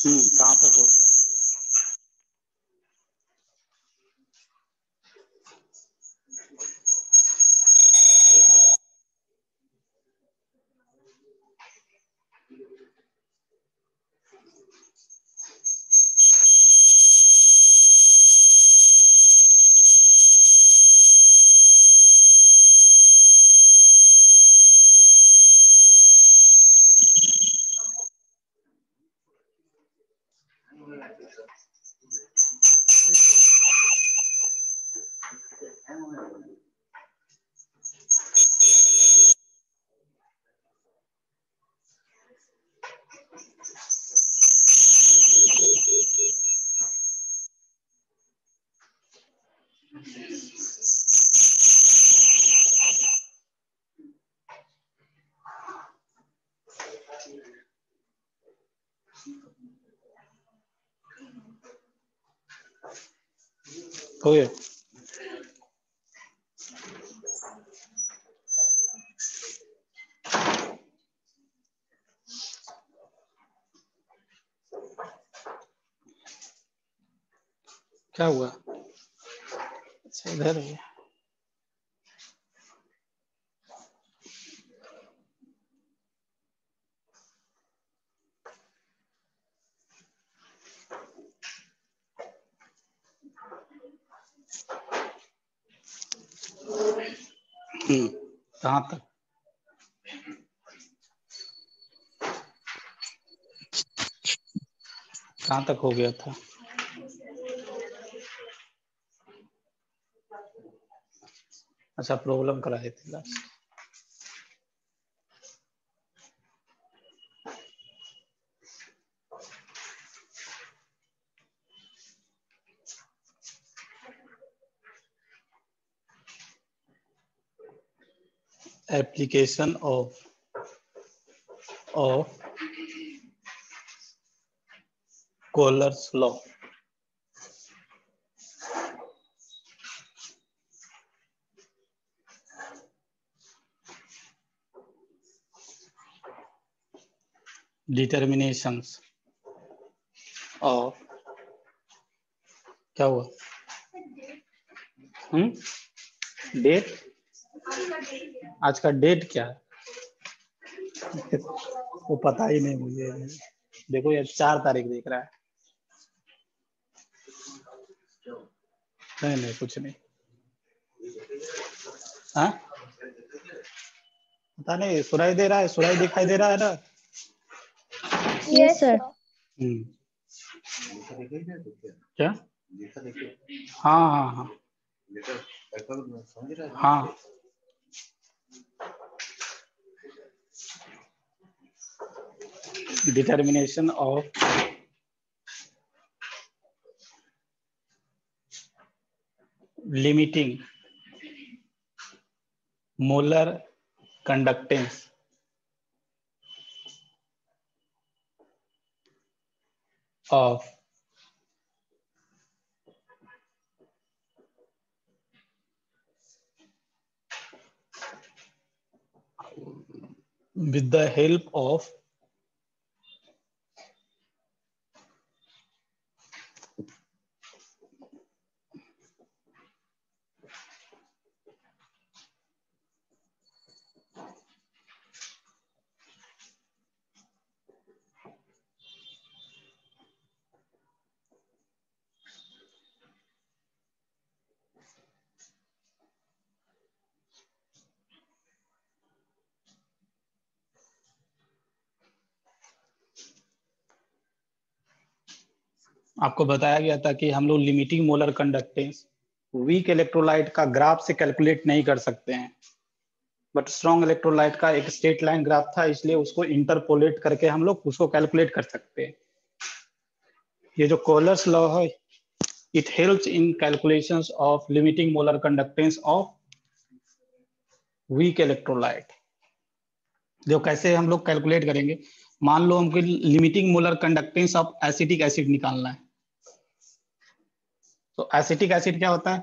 कहाँ तक हुआ था? हो गया? क्या हुआ? अच्छा इधर है। कहाँ तक? कहाँ तक हो गया था? अच्छा प्रॉब्लम कराए थे last. Application of Kohlrausch's law. Determinations of, क्या हुआ? डेट? आज का डेट क्या है? वो पता ही नहीं मुझे। देखो ये 4 तारीख दिख रहा है। नहीं कुछ नहीं। हाँ पता नहीं, सुनाई दे रहा है? सुनाई दिखाई दे रहा है ना? Yes sir. क्या? हाँ। हाँ determination of limiting molar conductance of with the help of आपको बताया गया था कि हम लोग limiting molar conductance weak electrolyte का ग्राफ से कैलकुलेट नहीं कर सकते हैं, बट स्ट्रॉन्ग इलेक्ट्रोलाइट का एक स्ट्रेट लाइन ग्राफ था, इसलिए उसको इंटरपोलेट करके हम लोग उसको कैलकुलेट कर सकते हैं। ये जो कोलर्स लॉ है, it helps in calculations of limiting molar conductance of weak electrolyte. जो कैसे हम लोग कैलकुलेट करेंगे, मान लो हमको limiting molar conductance of acetic acid निकालना है। तो एसिटिक एसिड क्या होता है?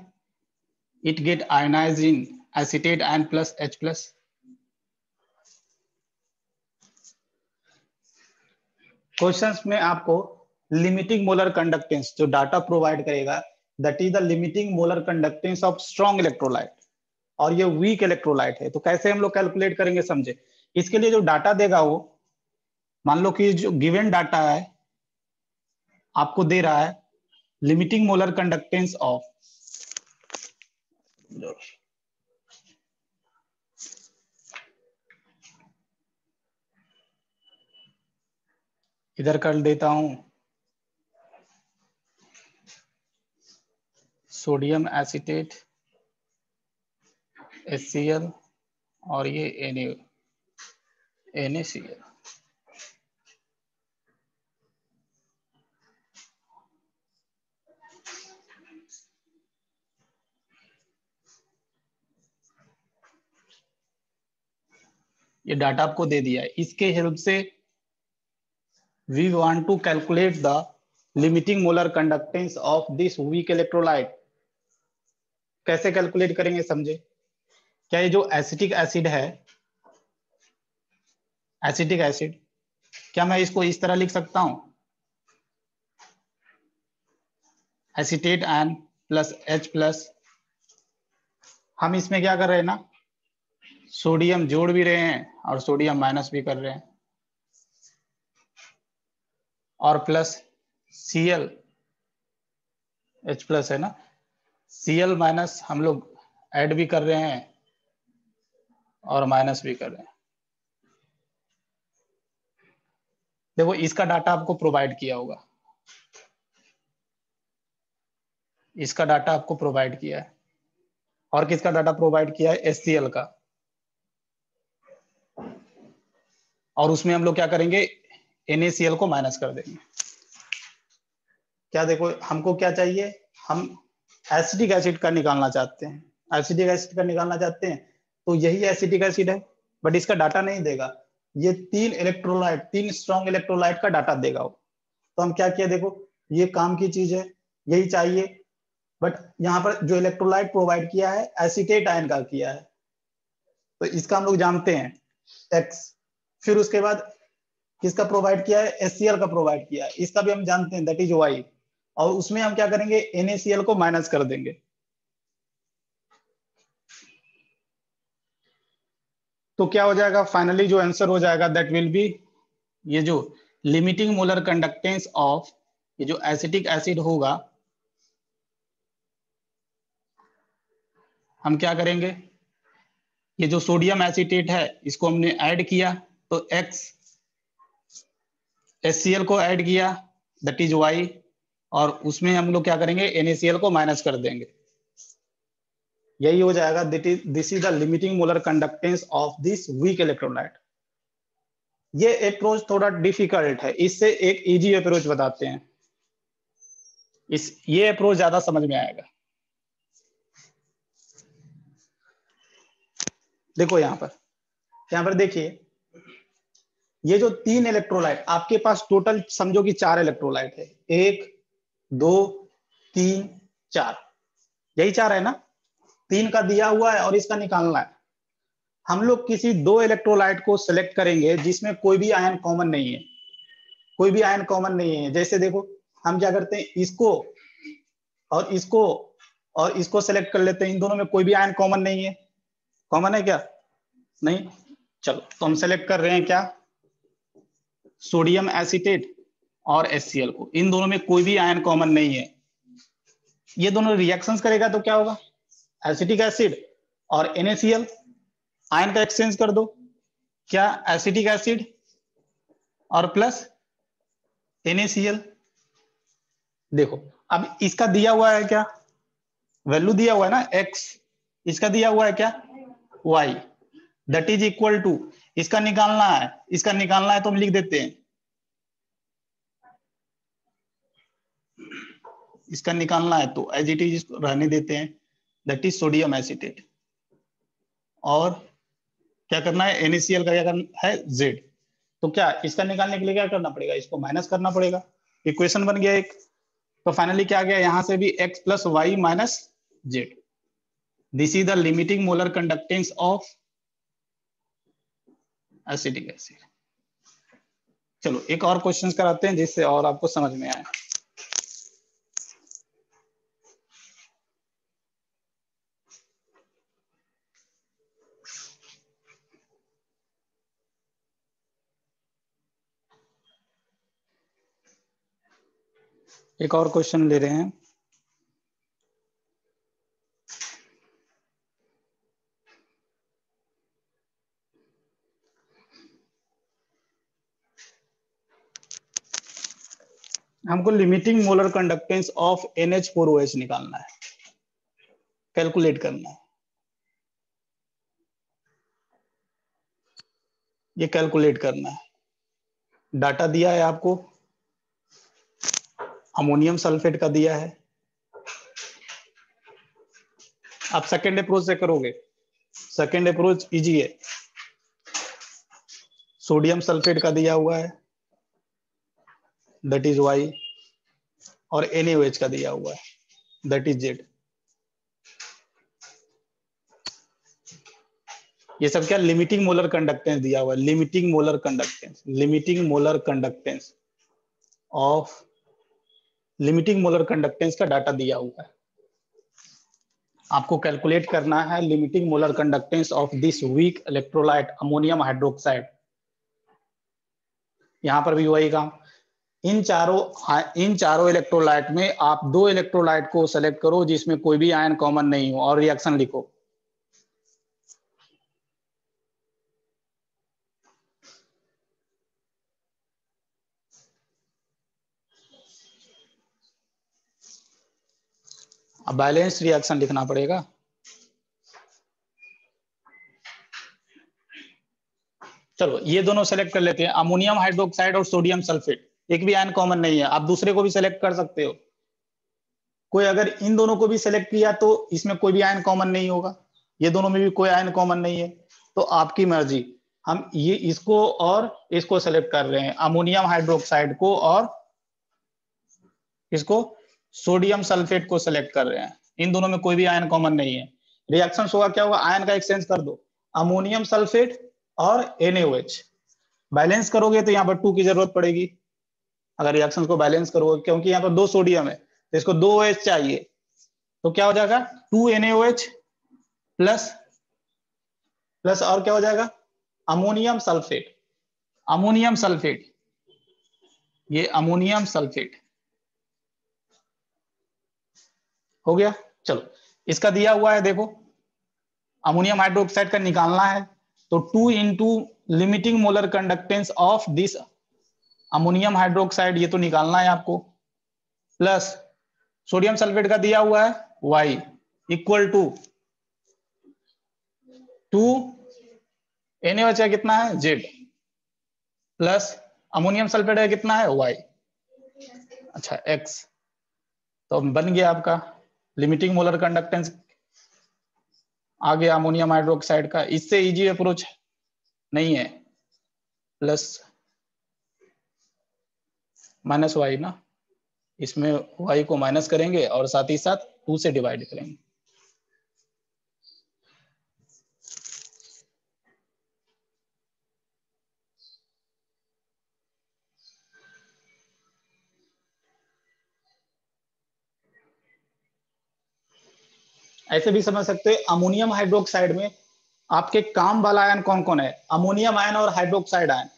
It get ionised in acetate ion plus H plus. Questions में आपको लिमिटिंग मोलर कंडक्टेंस, जो डाटा प्रोवाइड करेगा that is the limiting molar conductance of strong electrolyte, और ये वीक इलेक्ट्रोलाइट है। तो कैसे हम लोग कैलकुलेट करेंगे समझे। इसके लिए जो डाटा देगा वो, मान लो कि जो गिवन डाटा है आपको दे रहा है लिमिटिंग मोलर कंडक्टेंस ऑफ, इधर कर देता हूं, सोडियम एसीटेट HCl और ये NaCl। ये डाटा आपको दे दिया है, इसके हेल्प से we want to calculate the limiting molar conductance of this weak electrolyte. कैसे कैलकुलेट करेंगे समझे। क्या ये जो एसिटिक एसिड है, एसिटिक एसिड, क्या मैं इसको इस तरह लिख सकता हूं, एसीटेट N प्लस H+, हम इसमें क्या कर रहे हैं ना, सोडियम जोड़ भी रहे हैं और सोडियम माइनस भी कर रहे हैं, और प्लस Cl H+ है ना, Cl माइनस हम लोग ऐड भी कर रहे हैं और माइनस भी कर रहे हैं। देखो इसका डाटा आपको प्रोवाइड किया होगा, इसका डाटा आपको प्रोवाइड किया है, और किसका डाटा प्रोवाइड किया है, HCl का। और उसमें हम लोग क्या करेंगे, NaCl को माइनस कर देंगे। क्या देखो हमको क्या चाहिए, हम एसिटिक एसिड का निकालना चाहते हैं, एसिटिक एसिड का निकालना चाहते हैं, तो यही एसिटिक एसिड है, बट इसका डाटा नहीं देगा। ये 3 इलेक्ट्रोलाइट, 3 स्ट्रॉन्ग इलेक्ट्रोलाइट का डाटा देगा वो। तो हम क्या किया, देखो ये काम की चीज है, यही चाहिए, बट यहाँ पर जो इलेक्ट्रोलाइट प्रोवाइड किया है एसीटेट आयन का किया है, तो इसका हम लोग जानते हैं X। फिर उसके बाद किसका प्रोवाइड किया है, HCl का प्रोवाइड किया है, इसका भी हम जानते हैं दैट इज Y। और उसमें हम क्या करेंगे, NaCl को माइनस कर देंगे। तो क्या हो जाएगा, फाइनली जो आंसर हो जाएगा दैट विल बी, ये जो लिमिटिंग मोलर कंडक्टेंस ऑफ ये जो एसिटिक एसिड होगा, हम क्या करेंगे, ये जो सोडियम एसीटेट है इसको हमने ऐड किया तो X, HCl को ऐड किया दैट इज Y, और उसमें हम लोग क्या करेंगे, NaCl को माइनस कर देंगे। यही हो जाएगा, this is the limiting molar conductance of this weak electrolyte. ये अप्रोच थोड़ा डिफिकल्ट है, इससे एक इजी अप्रोच बताते हैं, ये अप्रोच ज्यादा समझ में आएगा। देखो यहाँ पर देखिए, ये जो 3 इलेक्ट्रोलाइट आपके पास टोटल समझो कि 4 इलेक्ट्रोलाइट है, 1 2 3 4, यही 4 है ना, 3 का दिया हुआ है और इसका निकालना है। हम लोग किसी 2 इलेक्ट्रोलाइट को सिलेक्ट करेंगे जिसमें कोई भी आयन कॉमन नहीं है, कोई भी आयन कॉमन नहीं है। जैसे देखो हम क्या करते हैं, इसको और इसको और इसको सेलेक्ट कर लेते हैं, इन दोनों में कोई भी आयन कॉमन नहीं है। कॉमन है क्या, नहीं, चलो तो हम सेलेक्ट कर रहे हैं क्या, सोडियम एसीटेट और HCl को, इन दोनों में कोई भी आयन कॉमन नहीं है। ये दोनों रिएक्शंस करेगा तो क्या होगा, एसिटिक एसिड और NaCl, आयन का एक्सचेंज कर दो, क्या एसिटिक एसिड और प्लस NaCl। देखो अब इसका दिया हुआ है क्या, वैल्यू दिया हुआ है ना X, इसका दिया हुआ है क्या Y, that is equal to, इसका निकालना है, इसका निकालना है तो हम लिख देते हैं, इसका निकालना है तो एज इट इज रहने देते हैं, दैट इज सोडियम एसीटेट। और क्या करना है, NaCl का क्या करना है Z। तो क्या इसका निकालने के लिए क्या करना पड़ेगा, इसको माइनस करना पड़ेगा, इक्वेशन बन गया एक। तो फाइनली क्या गया, यहां से भी X plus Y minus Z। This is the limiting molar conductance of acetic acid. चलो एक और क्वेश्चन कराते हैं जिससे और आपको समझ में आए। एक और क्वेश्चन ले रहे हैं। हमको limiting molar conductance of NH4OH निकालना है, कैलकुलेट करना है। ये कैलकुलेट करना है। डाटा दिया है आपको, अमोनियम सल्फेट का दिया है। आप सेकेंड अप्रोच से करोगे, सेकेंड अप्रोच इजी है। सोडियम सल्फेट का दिया हुआ है, दैट इज Y, और NaOH का दिया हुआ है, दैट इज Z। ये सब क्या, लिमिटिंग मोलर कंडक्टेंस दिया हुआ है, limiting molar conductance, limiting molar conductance of, limiting molar conductance का डाटा दिया हुआ है। आपको कैलकुलेट करना है limiting molar conductance of this weak electrolyte ammonium hydroxide. यहां पर भी वही काम, इन चारों इलेक्ट्रोलाइट में आप 2 इलेक्ट्रोलाइट को सेलेक्ट करो जिसमें कोई भी आयन कॉमन नहीं हो और रिएक्शन लिखो। अब बैलेंस रिएक्शन लिखना पड़ेगा। चलो ये दोनों सेलेक्ट कर लेते हैं, अमोनियम हाइड्रोक्साइड और सोडियम सल्फेट। एक भी आयन कॉमन नहीं है, आप दूसरे को भी सेलेक्ट कर सकते हो। कोई अगर इन दोनों को भी सेलेक्ट किया तो इसमें कोई भी आयन कॉमन नहीं होगा, ये दोनों में भी कोई आयन कॉमन नहीं है, तो आपकी मर्जी। हम ये इसको और इसको सेलेक्ट कर रहे हैं, अमोनियम हाइड्रोक्साइड को और इसको सोडियम सल्फेट को सेलेक्ट कर रहे हैं। इन दोनों में कोई भी आयन कॉमन नहीं है। रिएक्शन होगा क्या होगा, आयन का एक्सचेंज कर दो, अमोनियम सल्फेट और NaOH। बैलेंस करोगे तो यहाँ पर 2 की जरूरत पड़ेगी अगर रिएक्शन को बैलेंस करोगे, क्योंकि यहाँ पर 2 सोडियम है तो इसको 2 OH चाहिए, तो क्या हो जाएगा 2 NaOH प्लस प्लस और क्या हो जाएगा अमोनियम सल्फेट। अमोनियम सल्फेट, ये अमोनियम सल्फेट हो गया। चलो इसका दिया हुआ है, देखो अमोनियम हाइड्रोक्साइड का निकालना है, तो 2 into limiting molar conductance of this ammonium hydroxide, ये तो निकालना है आपको, प्लस सोडियम सल्फेट का दिया हुआ है Y इक्वल टू 2 NaOH का कितना है Z प्लस अमोनियम सल्फेट का कितना है Y, अच्छा X। तो बन गया आपका लिमिटिंग मोलर कंडक्टेंस आ गया अमोनियम हाइड्रोक्साइड का। इससे इजी अप्रोच नहीं है, प्लस माइनस Y ना, इसमें Y को माइनस करेंगे और साथ ही साथ 2 से डिवाइड करेंगे। ऐसे भी समझ सकते हैं, अमोनियम हाइड्रोक्साइड में आपके काम वाला आयन कौन कौन है, अमोनियम आयन और हाइड्रोक्साइड आयन।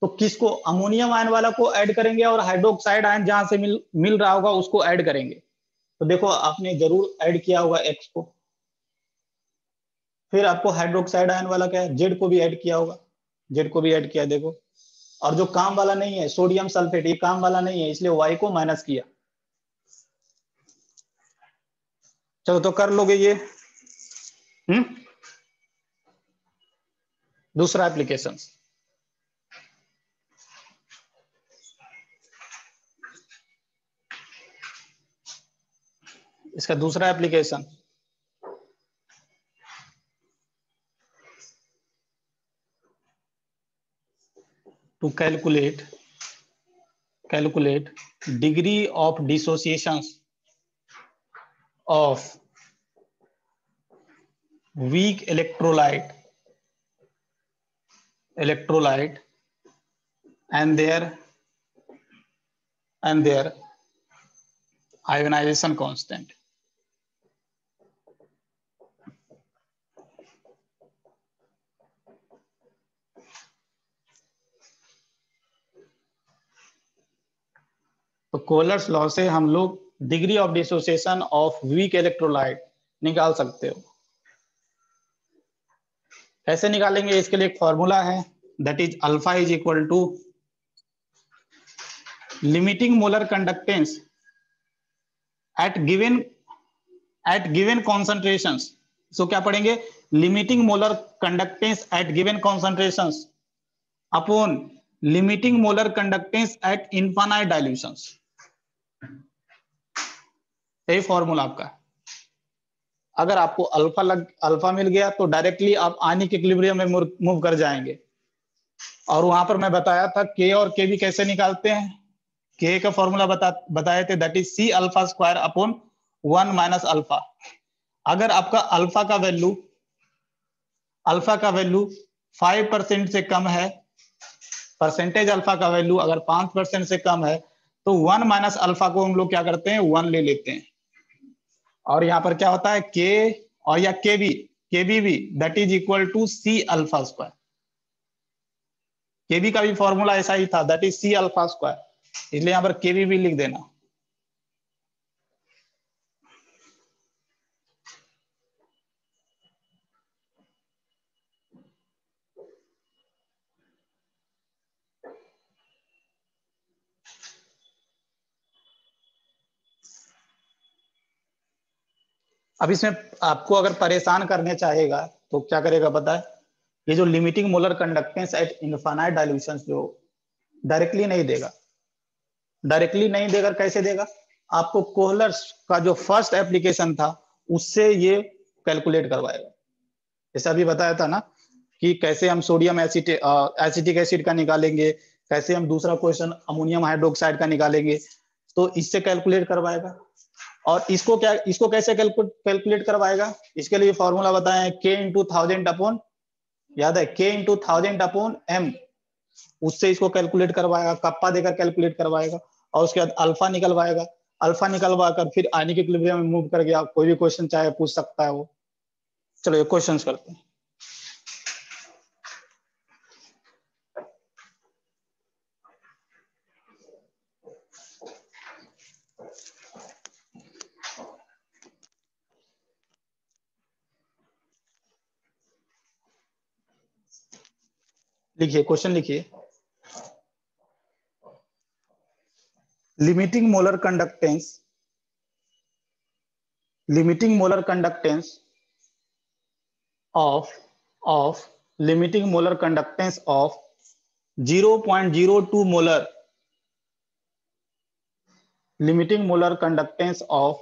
तो किसको, अमोनियम आयन वाला को ऐड करेंगे और हाइड्रोक्साइड आयन जहां से मिल रहा होगा उसको ऐड करेंगे। तो देखो आपने जरूर ऐड किया होगा X को, फिर आपको हाइड्रोक्साइड आयन वाला क्या है Z को भी ऐड किया होगा, Z को भी ऐड किया देखो। और जो काम वाला नहीं है सोडियम सल्फेट, ये काम वाला नहीं है इसलिए Y को माइनस किया। चलो तो कर लोगे ये। दूसरा एप्लीकेशन, इसका दूसरा application, to calculate degree of dissociation of weak electrolyte and their ionization constant. तो कोहलर्स लॉ से हम लोग degree of dissociation of weak electrolyte निकाल सकते हो। कैसे निकालेंगे? इसके लिए एक फॉर्मूला है, that is alpha is equal to limiting molar conductance at given concentrations. So क्या पढ़ेंगे? Limiting molar conductance at given concentrations upon limiting molar conductance at infinite dilutions. यही फॉर्मूला आपका है। अगर आपको अल्फा मिल गया तो डायरेक्टली आप आयनिक इक्विलिब्रियम में मूव कर जाएंगे। और वहां पर मैं बताया था के और के भी कैसे निकालते हैं। के का फॉर्मूला बताए थे, that is C alpha square upon 1 minus alpha. अगर आपका अल्फा का वैल्यू 5% से कम है, परसेंटेज अल्फा का वैल्यू अगर 5% से कम है, तो 1 माइनस अल्फा को हम लोग क्या करते हैं, 1 ले लेते हैं। और यहाँ पर क्या होता है, के और या केबी भी that is equal to C alpha square. KB का भी फॉर्मूला ऐसा ही था, that is C alpha square, इसलिए यहाँ पर केबी भी लिख देना। अब इसमें आपको अगर परेशान करने चाहेगा तो क्या करेगा पता है? ये जो limiting molar conductance at infinite dilutions जो डायरेक्टली नहीं देगा। कैसे देगा? आपको कोहलर्स का जो फर्स्ट एप्लीकेशन था उससे ये कैलकुलेट करवाएगा। जैसे अभी बताया था ना कि कैसे हम सोडियम एसिटिक एसिड का निकालेंगे, कैसे हम दूसरा क्वेश्चन अमोनियम हाइड्रोक्साइड का निकालेंगे, तो इससे कैलकुलेट करवाएगा। और इसको कैसे कैलकुलेट करवाएगा? इसके लिए फॉर्मूला बताएं, के इंटू 1000 अपॉन, याद है, के इंटू 1000 अपॉन एम। उससे इसको कैलकुलेट करवाएगा, कप्पा देकर कैलकुलेट करवाएगा, और उसके बाद अल्फा निकलवाएगा। अल्फा निकलवा कर फिर आयनिक इक्विलिब्रियम में मूव कर गया। कोई भी क्वेश्चन चाहे पूछ सकता है वो। चलो ये क्वेश्चंस करते हैं। लिखिए, क्वेश्चन लिखिए। Limiting molar conductance of limiting molar conductance of 0.02 molar, limiting molar conductance of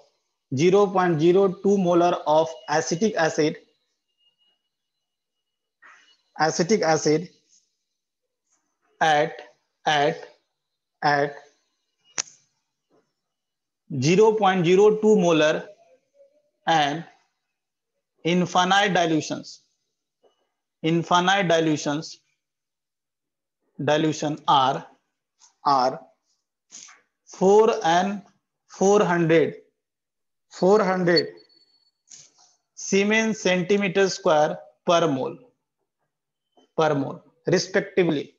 0.02 molar of acetic acid at 0.02 molar and infinite dilution are 4 and 400 Siemens centimeter square per mole respectively.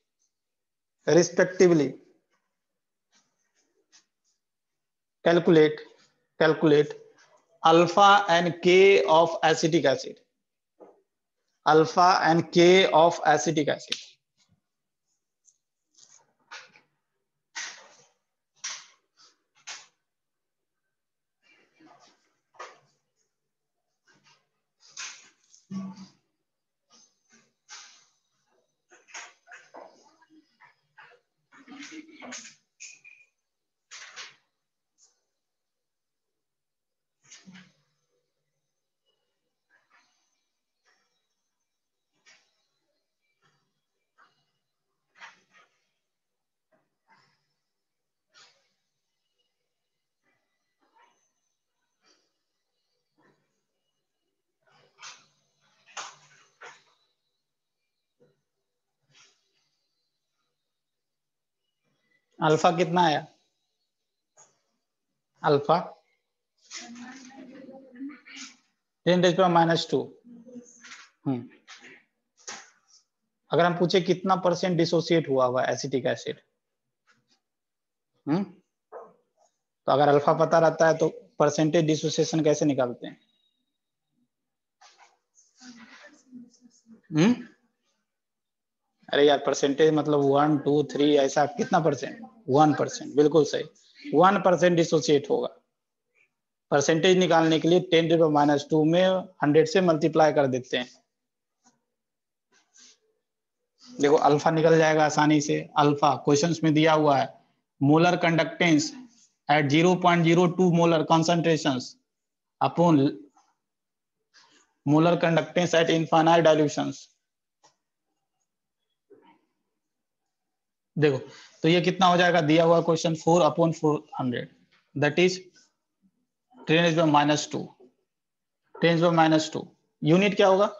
Calculate alpha and K of acetic acid. Alpha कितना आया? Alpha 10⁻²। अगर हम पूछे कितना percent dissociate हुआ हुआ acetic acid, तो अगर अल्फा पता रहता है तो परसेंटेज डिसोसिएशन कैसे निकालते हैं? अरे यार परसेंटेज मतलब 1 2 3 ऐसा कितना परसेंट? 1%, बिल्कुल सही, 1% डिसोसिएट होगा। परसेंटेज निकालने के लिए 10⁻² में 100 से मल्टीप्लाई कर देते हैं। देखो अल्फा निकल जाएगा आसानी से। अल्फा क्वेश्चंस में दिया हुआ है, molar conductance at 0.02 molar concentrations upon molar conductance at infinite dilutions. देखो तो ये कितना हो जाएगा, दिया हुआ क्वेश्चन 4/400 दैट इज 10⁻²। 10⁻²। यूनिट क्या होगा?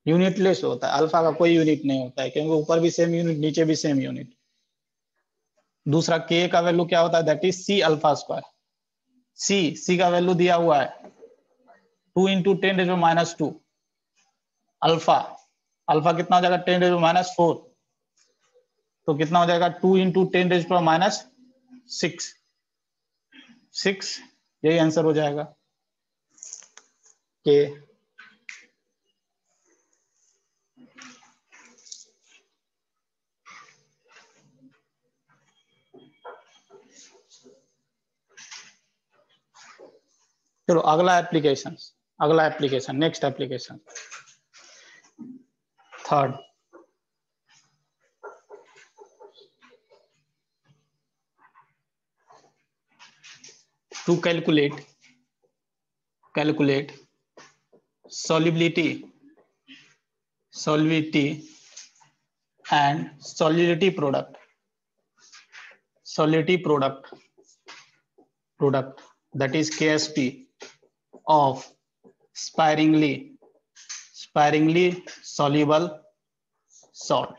यूनिटलेस होता है, अल्फा का कोई यूनिट नहीं होता है, क्योंकि ऊपर भी सेम यूनिट नीचे भी सेम यूनिट। दूसरा के का वैल्यू क्या होता है? That is C alpha square. C का वैल्यू दिया हुआ है 2 × 10⁻²। अल्फा कितना हो जाएगा? 10⁻4। तो कितना हो जाएगा? 2 × 10⁻6। 6, यही आंसर हो जाएगा के। चलो अगला application, next application, third. To calculate solubility and solidity product that is KSP of sparingly soluble salt।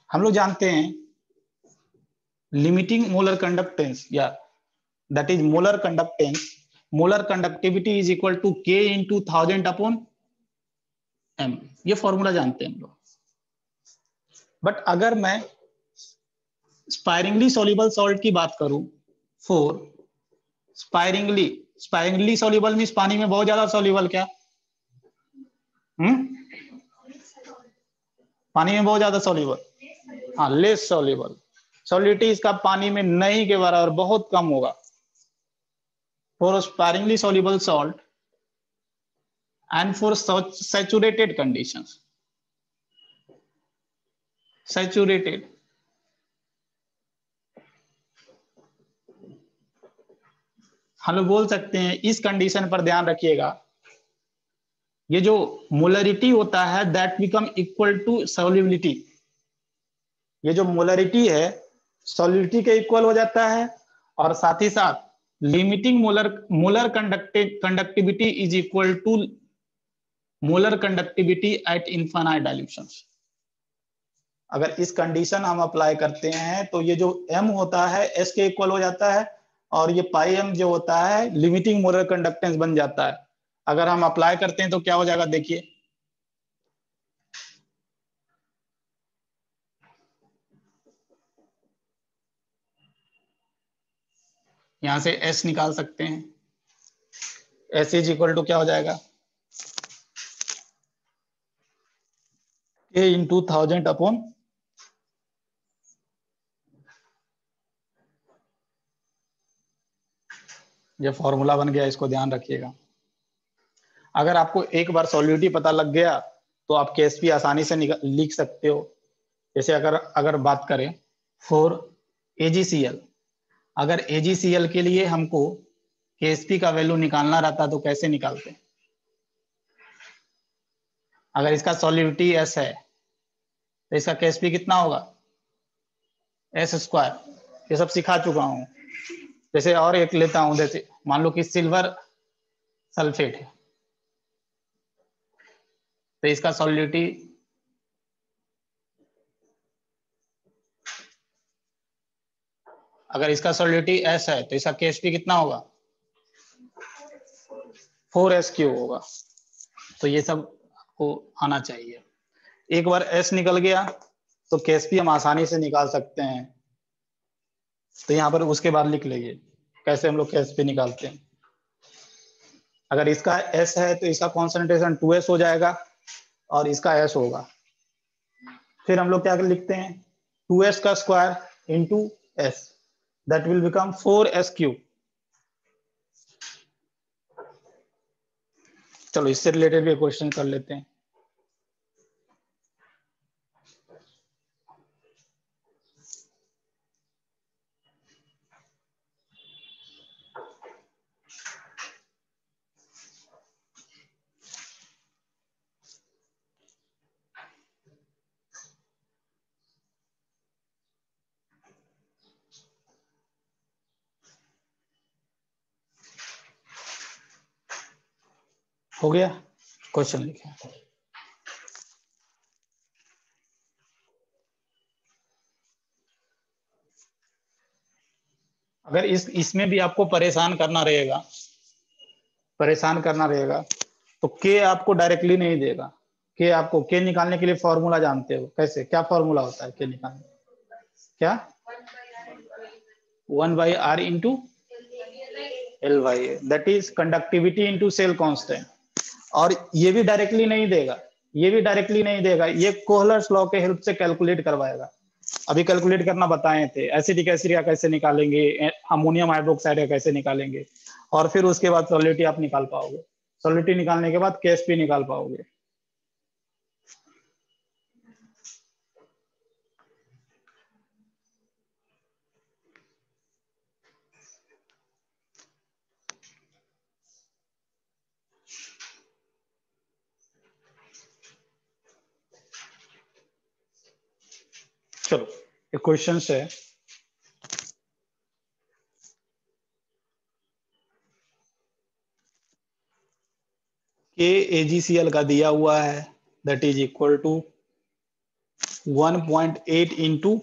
हम लोग जानते हैं लिमिटिंग मोलर कंडक्टेंस या that is molar conductivity is equal to K × 1000/m। ये फॉर्मूला जानते हैं हम लोग। बट अगर मैं स्पायरिंगली सॉल्युबल सॉल्ट की बात करूं, फॉर स्पायरिंगली सॉल्युबल मींस पानी में बहुत ज्यादा सॉल्युबल क्या? पानी में बहुत ज्यादा सॉल्युबल, हाँ लेस सॉल्युबल। सॉलिडिटी इसका पानी में नहीं के बराबर, बहुत कम होगा। For sparingly soluble salt and for saturated conditions, हम लोग बोल सकते हैं इस कंडीशन पर ध्यान रखिएगा, ये जो मोलरिटी होता है that become equal to solubility. ये जो मोलरिटी है सॉल्युबिलिटी के इक्वल हो जाता है, और साथ ही साथ limiting molar conductivity is equal to molar conductivity at infinite dilutions. अगर इस कंडीशन हम अप्लाई करते हैं तो ये जो m होता है s के इक्वल हो जाता है, और ये πm जो होता है लिमिटिंग मोलर कंडक्टेंस बन जाता है। अगर हम अप्लाई करते हैं तो क्या हो जाएगा, देखिए यहां से s निकाल सकते हैं। s इज इक्वल टू क्या हो जाएगा? K × 1000/, ये फॉर्मूला बन गया, इसको ध्यान रखिएगा। अगर आपको एक बार सॉल्युबिलिटी पता लग गया तो आप KSP आसानी से लिख सकते हो। जैसे अगर बात करें फॉर AgCl, अगर AgCl के लिए हमको KSP का वैल्यू निकालना रहता तो कैसे निकालते हैं? अगर इसका सॉल्युबिलिटी S है तो इसका KSP कितना होगा? एस स्क्वायर, ये सब सिखा चुका हूँ। जैसे और एक लेता हूँ, जैसे मान लो कि सिल्वर सल्फेट है, तो इसका सॉलिडिटी अगर इसका सॉलिडिटी एस है तो इसका केएसपी कितना होगा, 4s³ होगा। तो ये सब आपको आना चाहिए। एक बार एस निकल गया तो केएसपी हम आसानी से निकाल सकते हैं। तो यहाँ पर उसके बाद लिख लीजिए कैसे हम लोग केएसपी निकालते हैं। अगर इसका एस है तो इसका कॉन्सेंट्रेशन 2s हो जाएगा और इसका एस होगा। फिर हम लोग क्या लिखते हैं, 2s का square into S, that will become 4s³। चलो इससे रिलेटेड भी क्वेश्चन कर लेते हैं। हो गया, क्वेश्चन लिखे। अगर इसमें भी आपको परेशान करना रहेगा तो के आपको डायरेक्टली नहीं देगा। के आपको के निकालने के लिए फॉर्मूला जानते हो कैसे, क्या फॉर्मूला होता है के निकालने, क्या 1/r into L/A, that is conductivity into cell constant. और ये भी डायरेक्टली नहीं देगा, ये कोहलर्स लॉ के हेल्प से कैलकुलेट करवाएगा। अभी कैलकुलेट करना बताए थे, एसिडिक एसिड का कैसे निकालेंगे, अमोनियम हाइड्रोक्साइड का कैसे निकालेंगे, और फिर उसके बाद सॉलिडिटी आप निकाल पाओगे। सॉलिडिटी निकालने के बाद केएसपी निकाल पाओगे। चलो एक क्वेश्चन है, के AgCl का दिया हुआ है, that is equal to 1.8 into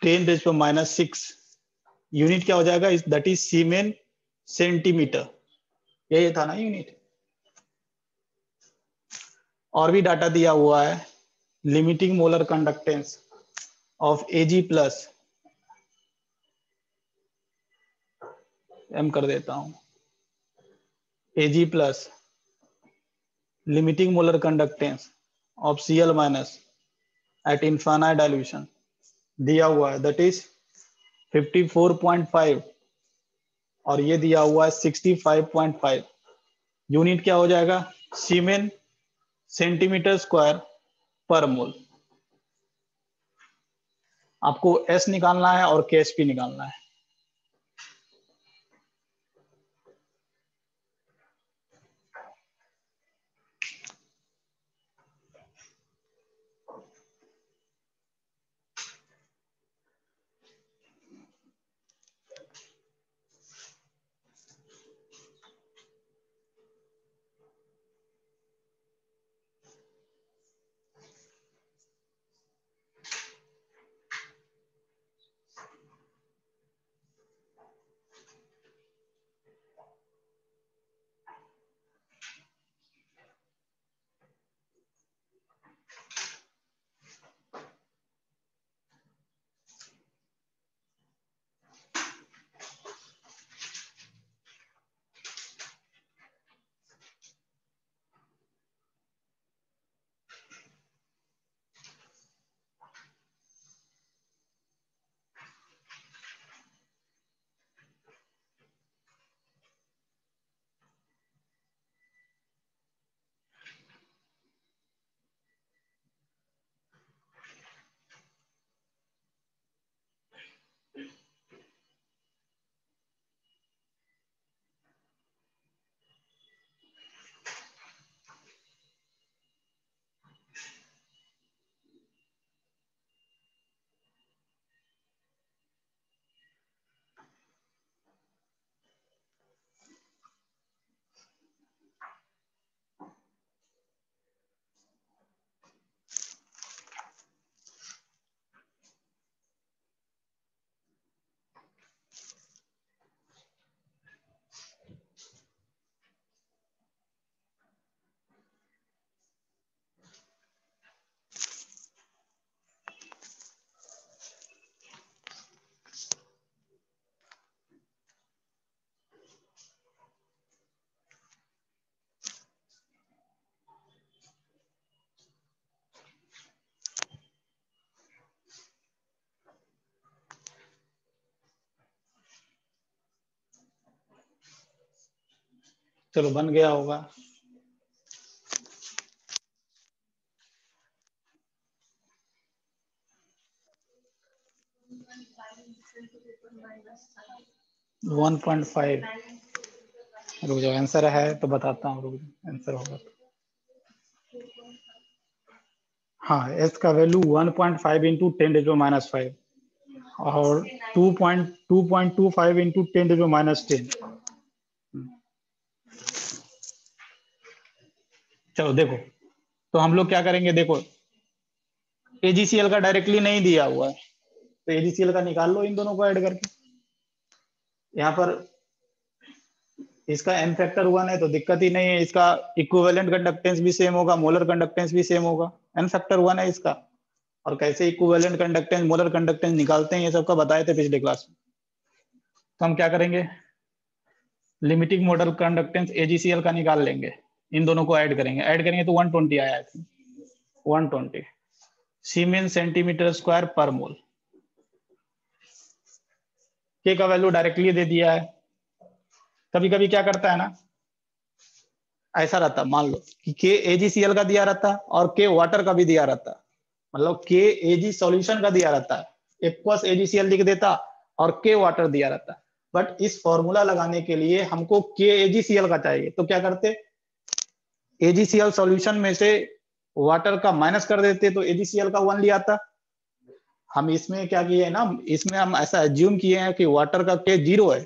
10⁻⁶। Unit क्या हो जाएगा, दैट इज सीमेन सेंटीमीटर, यही था ना यूनिट। और भी डाटा दिया हुआ है, limiting molar conductance of Ag plus, एम कर देता हूं, Ag plus limiting molar conductance of Cl minus at infinite dilution दिया हुआ है, दैट इज 54.5 और ये दिया हुआ है 65.5। यूनिट क्या हो जाएगा, सीमेन सेंटीमीटर स्क्वायर पर मोल। आपको एस निकालना है और केएसपी निकालना है। चलो बन गया होगा। One point five. रुक जाओ, आंसर है तो बताता हूँ, रुक जाओ आंसर होगा। हाँ, एस का वैल्यू 1.5 इंटू 10⁻⁵ और 2.25 इंटू 10⁻10। चलो देखो, तो हम लोग क्या करेंगे, देखो एजीसीएल का डायरेक्टली नहीं दिया हुआ है, तो एजीसीएल का निकाल लो इन दोनों को ऐड करके। यहाँ पर इसका एन फैक्टर 1 है तो दिक्कत ही नहीं है, इसका इक्विवेलेंट कंडक्टेंस भी सेम होगा, मोलर कंडक्टेंस भी सेम होगा, एन फैक्टर 1 है इसका। और कैसे इक्विवेलेंट कंडक्टेंस मोलर कंडक्टेंस निकालते हैं ये सबका बताए थे पिछले क्लास में। तो हम क्या करेंगे, लिमिटिंग मोलर कंडक्टेंस एजीसीएल का निकाल लेंगे, इन दोनों को ऐड करेंगे तो 120 आया है, 120 सीमेन सेंटीमीटर स्क्वायर पर मोल। के का वैल्यू डायरेक्टली दे दिया है। कभी कभी क्या करता है ना, ऐसा रहता, मान लो कि के एजीसीएल का दिया रहता और के वाटर का भी दिया रहता, मतलब के एजी सॉल्यूशन का दिया रहता है, एक्वस एजीसीएल लिख देता और के वाटर दिया रहता। बट इस फॉर्मूला लगाने के लिए हमको के एजीसीएल का चाहिए, तो क्या करते, एजीसीएल सॉल्यूशन में से वाटर का माइनस कर देते तो एजीसीएल का 1 लिया आता। हम इसमें क्या किए ना, इसमें हम ऐसा एज्यूम किए हैं कि वाटर का के 0 है।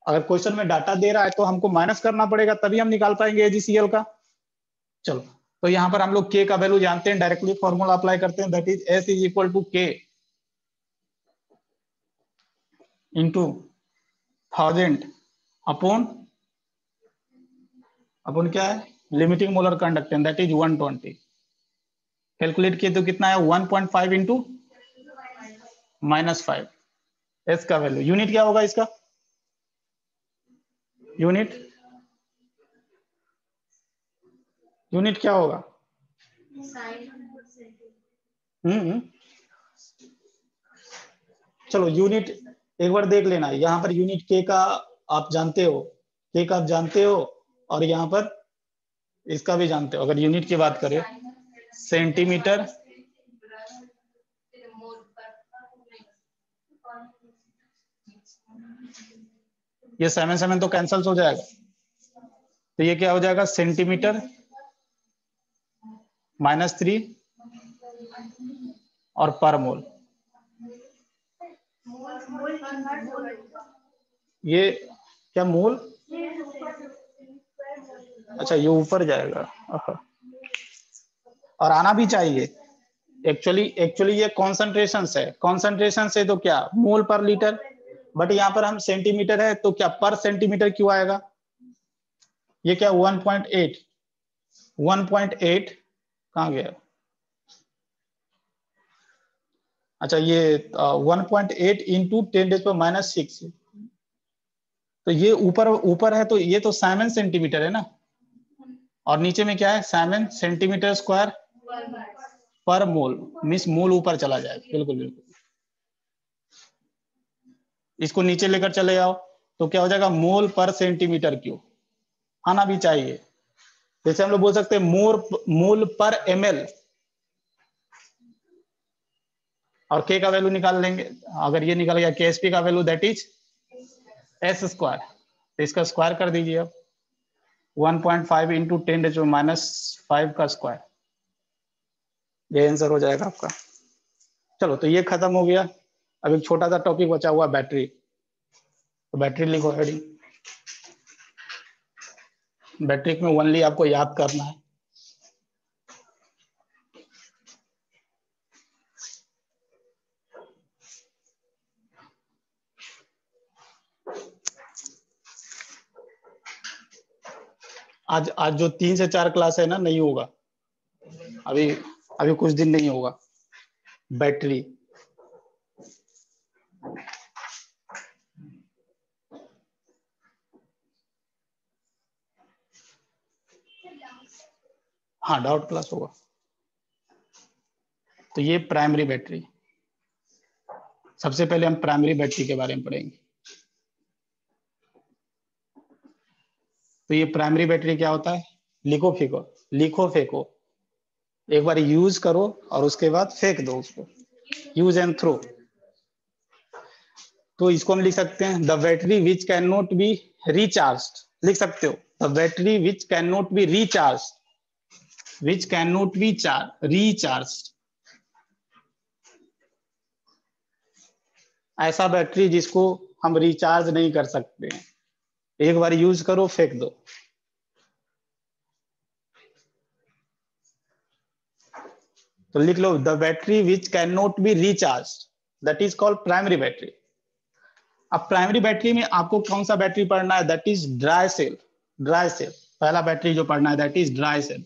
अगर क्वेश्चन में डाटा दे रहा है तो हमको माइनस करना पड़ेगा, तभी हम निकाल पाएंगे एजीसीएल का। चलो, तो यहाँ पर हम लोग के का वैल्यू जानते हैं, डायरेक्टली फॉर्मूला अप्लाई करते हैं, that is S is equal to K into 1000 upon क्या है, limiting molar conductance that is 120। Calculate किए तो कितना है, 1.5 इंटू -5। एस का वैल्यू, यूनिट क्या होगा इसका, यूनिट क्या होगा, चलो यूनिट एक बार देख लेना, यहाँ पर यूनिट के का आप जानते हो, के का आप जानते हो, और यहाँ पर इसका भी जानते हो। अगर यूनिट की बात करें, सेंटीमीटर ये 7 तो कैंसल हो जाएगा, तो ये क्या हो जाएगा, सेंटीमीटर -3 और पर मोल। ये क्या मोल, अच्छा ये ऊपर जाएगा, और आना भी चाहिए। एक्चुअली ये कॉन्सेंट्रेशन है, कॉन्सेंट्रेशन से तो क्या मोल पर लीटर, बट यहाँ पर हम सेंटीमीटर है तो क्या पर सेंटीमीटर क्यों आएगा। ये क्या 1.8 कहाँ गया, अच्छा ये 1.8 इंटू 10⁻⁶। तो ये ऊपर है तो ये तो 7 सेंटीमीटर है ना, और नीचे में क्या है 7 सेंटीमीटर स्क्वायर पर मोल, मीन्स मोल ऊपर चला जाएगा, बिल्कुल बिल्कुल। इसको नीचे लेकर चले जाओ तो क्या हो जाएगा, मोल पर सेंटीमीटर क्यूब, आना भी चाहिए। जैसे हम लोग बोल सकते हैं मोल पर ml, और के का वैल्यू निकाल लेंगे, अगर ये निकल गया केएसपी का value that is S square, तो इसका स्क्वायर कर दीजिए अब, 1.5 इंटू 10⁻⁵ का स्क्वायर, ये आंसर हो जाएगा आपका। चलो, तो ये खत्म हो गया। अब एक छोटा सा टॉपिक बचा हुआ बैटरी, तो बैटरी लिखो हेडिंग, बैटरी में ओनली आपको याद करना है। आज जो 3 से 4 क्लास है ना, नहीं होगा अभी, अभी कुछ दिन नहीं होगा बैटरी। हाँ, डाउट क्लास होगा। तो ये प्राइमरी बैटरी, सबसे पहले हम प्राइमरी बैटरी के बारे में पढ़ेंगे। तो ये प्राइमरी बैटरी क्या होता है, लिखो फेंको, लिखो फेंको, एक बार यूज करो और उसके बाद फेंक दो उसको, यूज एंड थ्रो। तो इसको हम लिख सकते हैं the battery which can not be recharge, लिख सकते हो the battery which can not be recharge, which can not be recharge, ऐसा बैटरी जिसको हम रिचार्ज नहीं कर सकते हैं, एक बार यूज करो फेंक दो। तो लिख लो the battery which can not be recharge, that is called primary battery. अब प्राइमरी बैटरी में आपको कौन सा बैटरी पढ़ना है, that is dry cell, dry cell, पहला बैटरी जो पढ़ना है दैट इज ड्राई सेल।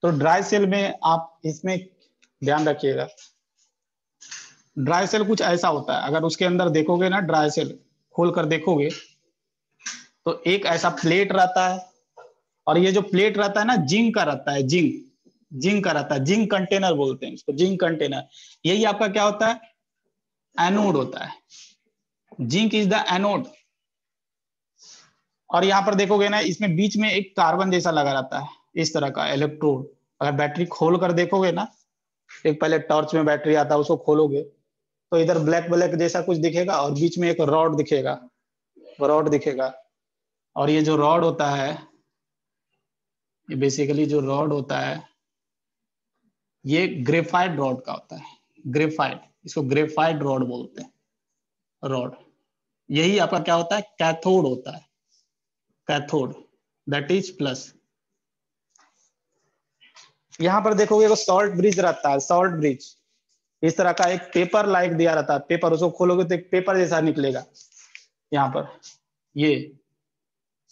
तो ड्राई सेल में आप इसमें ध्यान रखिएगा, ड्राई सेल कुछ ऐसा होता है, अगर उसके अंदर देखोगे ना, ड्राई सेल खोल कर देखोगे तो एक ऐसा प्लेट रहता है, और ये जो प्लेट रहता है ना जिंक का रहता है, जिंक, जिंक का रहता है, जिंक कंटेनर बोलते हैं इसको, जिंक कंटेनर। यही आपका क्या होता है, एनोड होता है, जिंक इज द एनोड। और यहाँ पर देखोगे ना, इसमें बीच में एक कार्बन जैसा लगा रहता है, इस तरह का इलेक्ट्रोड। अगर बैटरी खोल कर देखोगे ना, एक पहले टॉर्च में बैटरी आता है, उसको खोलोगे तो इधर ब्लैक ब्लैक जैसा कुछ दिखेगा और बीच में एक रॉड दिखेगा, रॉड दिखेगा। और ये जो रॉड होता है, ये बेसिकली जो रॉड होता है ये ग्रेफाइट रॉड का होता है, ग्रेफाइट, इसको ग्रेफाइट रॉड बोलते हैं, रॉड। यही आपका क्या होता है, कैथोड होता है, कैथोड, दैट इज प्लस। यहां पर देखोगे वो सॉल्ट ब्रिज रहता है, सॉल्ट ब्रिज, इस तरह का एक पेपर लाइक दिया रहता है, पेपर, उसको खोलोगे तो एक पेपर जैसा निकलेगा। यहाँ पर ये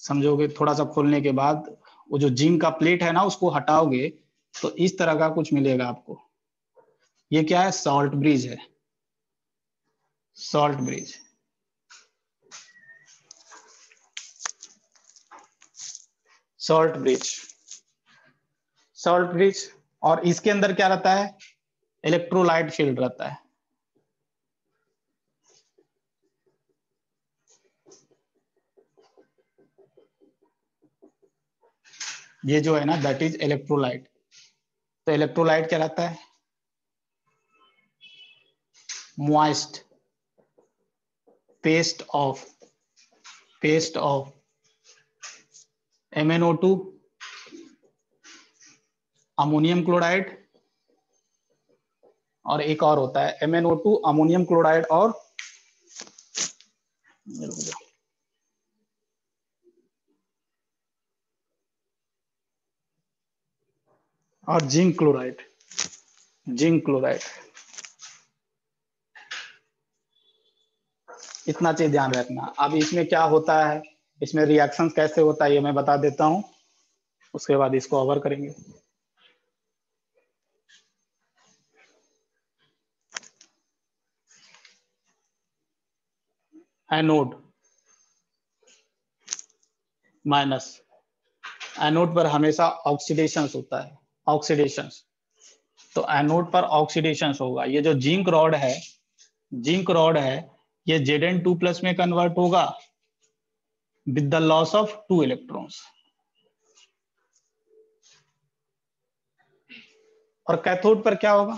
समझोगे, थोड़ा सा खोलने के बाद वो जो जिंक का प्लेट है ना उसको हटाओगे तो इस तरह का कुछ मिलेगा आपको। ये क्या है, सॉल्ट ब्रिज है, salt bridge. Salt bridge, salt bridge. और इसके अंदर क्या रहता है, इलेक्ट्रोलाइट फील्ड रहता है। ये जो है ना दैट इज इलेक्ट्रोलाइट। तो इलेक्ट्रोलाइट क्या रहता है, moist, paste of MnO2, ammonium chloride, और एक और होता है MnO2, अमोनियम क्लोराइड और जिंक क्लोराइड, जिंक क्लोराइड। इतना चीज ध्यान रखना। अब इसमें क्या होता है, इसमें रिएक्शन कैसे होता है ये मैं बता देता हूं, उसके बाद इसको कवर करेंगे। एनोड माइनस, एनोड पर हमेशा ऑक्सीडेशन होता है, ऑक्सीडेशन। तो एनोड पर ऑक्सीडेशन होगा। ये जो जिंक रॉड है, जिंक रॉड है, ये Zn2+ में कन्वर्ट होगा with the loss of 2 electrons. और कैथोड पर क्या होगा,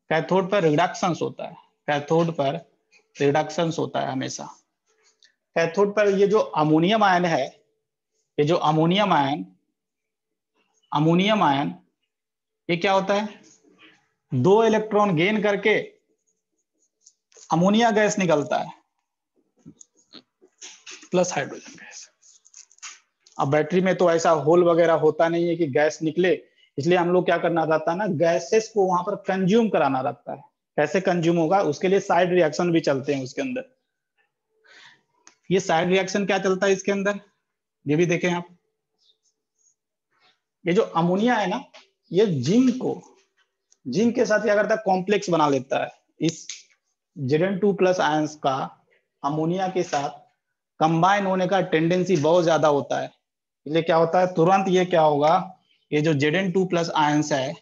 कैथोड पर रिडक्शन होता है, कैथोड पर रिडक्शन होता है हमेशा। कैथोड पर ये जो अमोनियम आयन है, ये जो अमोनियम आयन, अमोनियम आयन ये क्या होता है, 2 इलेक्ट्रॉन गेन करके अमोनिया गैस निकलता है प्लस हाइड्रोजन गैस। अब बैटरी में तो ऐसा होल वगैरह होता नहीं है कि गैस निकले, इसलिए हम लोग क्या करना रहता है ना, गैसेस को वहां पर कंज्यूम कराना रहता है। कैसे कंज्यूम होगा, उसके लिए साइड रिएक्शन भी चलते हैं उसके अंदर। ये साइड रिएक्शन क्या चलता है इसके अंदर, ये भी देखें आप। ये जो अमोनिया है ना, ये जिंक के साथ क्या करता है, कॉम्प्लेक्स बना लेता है। इस Zn2+ आयंस का अमोनिया के साथ कंबाइन होने का टेंडेंसी बहुत ज्यादा होता है। इसलिए क्या होता है, तुरंत ये क्या होगा, ये जो Zn2+ आयंस है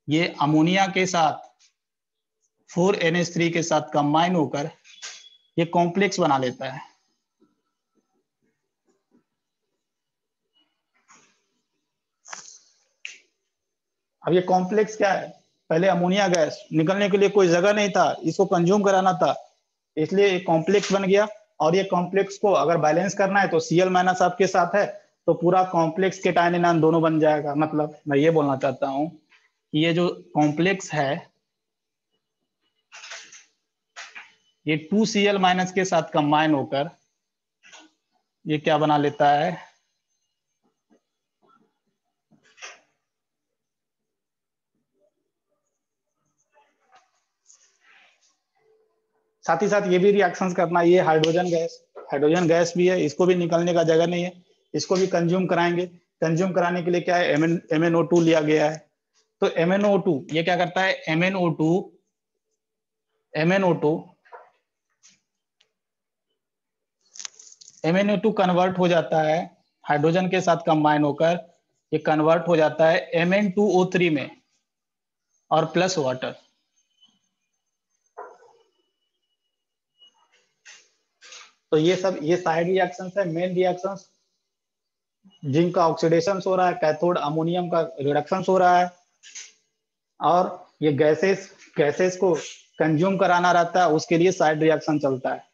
ये अमोनिया के साथ 4NH3 के साथ कंबाइन होकर ये कॉम्प्लेक्स बना लेता है। अब ये कॉम्प्लेक्स क्या है, पहले अमोनिया गैस निकलने के लिए कोई जगह नहीं था, इसको कंज्यूम कराना था, इसलिए एक कॉम्प्लेक्स बन गया। और ये कॉम्प्लेक्स को अगर बैलेंस करना है तो Cl माइनस आपके साथ है, तो पूरा कॉम्प्लेक्स के केटायन एनायन दोनों बन जाएगा। मतलब मैं ये बोलना चाहता हूँ कि ये जो कॉम्प्लेक्स है ये 2Cl माइनस के साथ कंबाइन होकर ये क्या बना लेता है, साथ ही साथ ये भी रिएक्शंस करना, ये हाइड्रोजन गैस भी है, इसको भी निकलने का जगह नहीं है, इसको भी कंज्यूम कराएंगे। कंज्यूम कराने के लिए क्या है, MnO2 लिया गया है। तो MnO2 ये क्या करता है, MnO2 कन्वर्ट हो जाता है हाइड्रोजन के साथ कंबाइन होकर, ये कन्वर्ट हो जाता है Mn2O3 में और प्लस वाटर। तो ये सब ये साइड रिएक्शंस है। मेन रिएक्शंस जिंक का ऑक्सीडेशन हो रहा है, कैथोड अमोनियम का रिडक्शन हो रहा है, और ये गैसेस को कंज्यूम कराना रहता है, उसके लिए साइड रिएक्शन चलता है।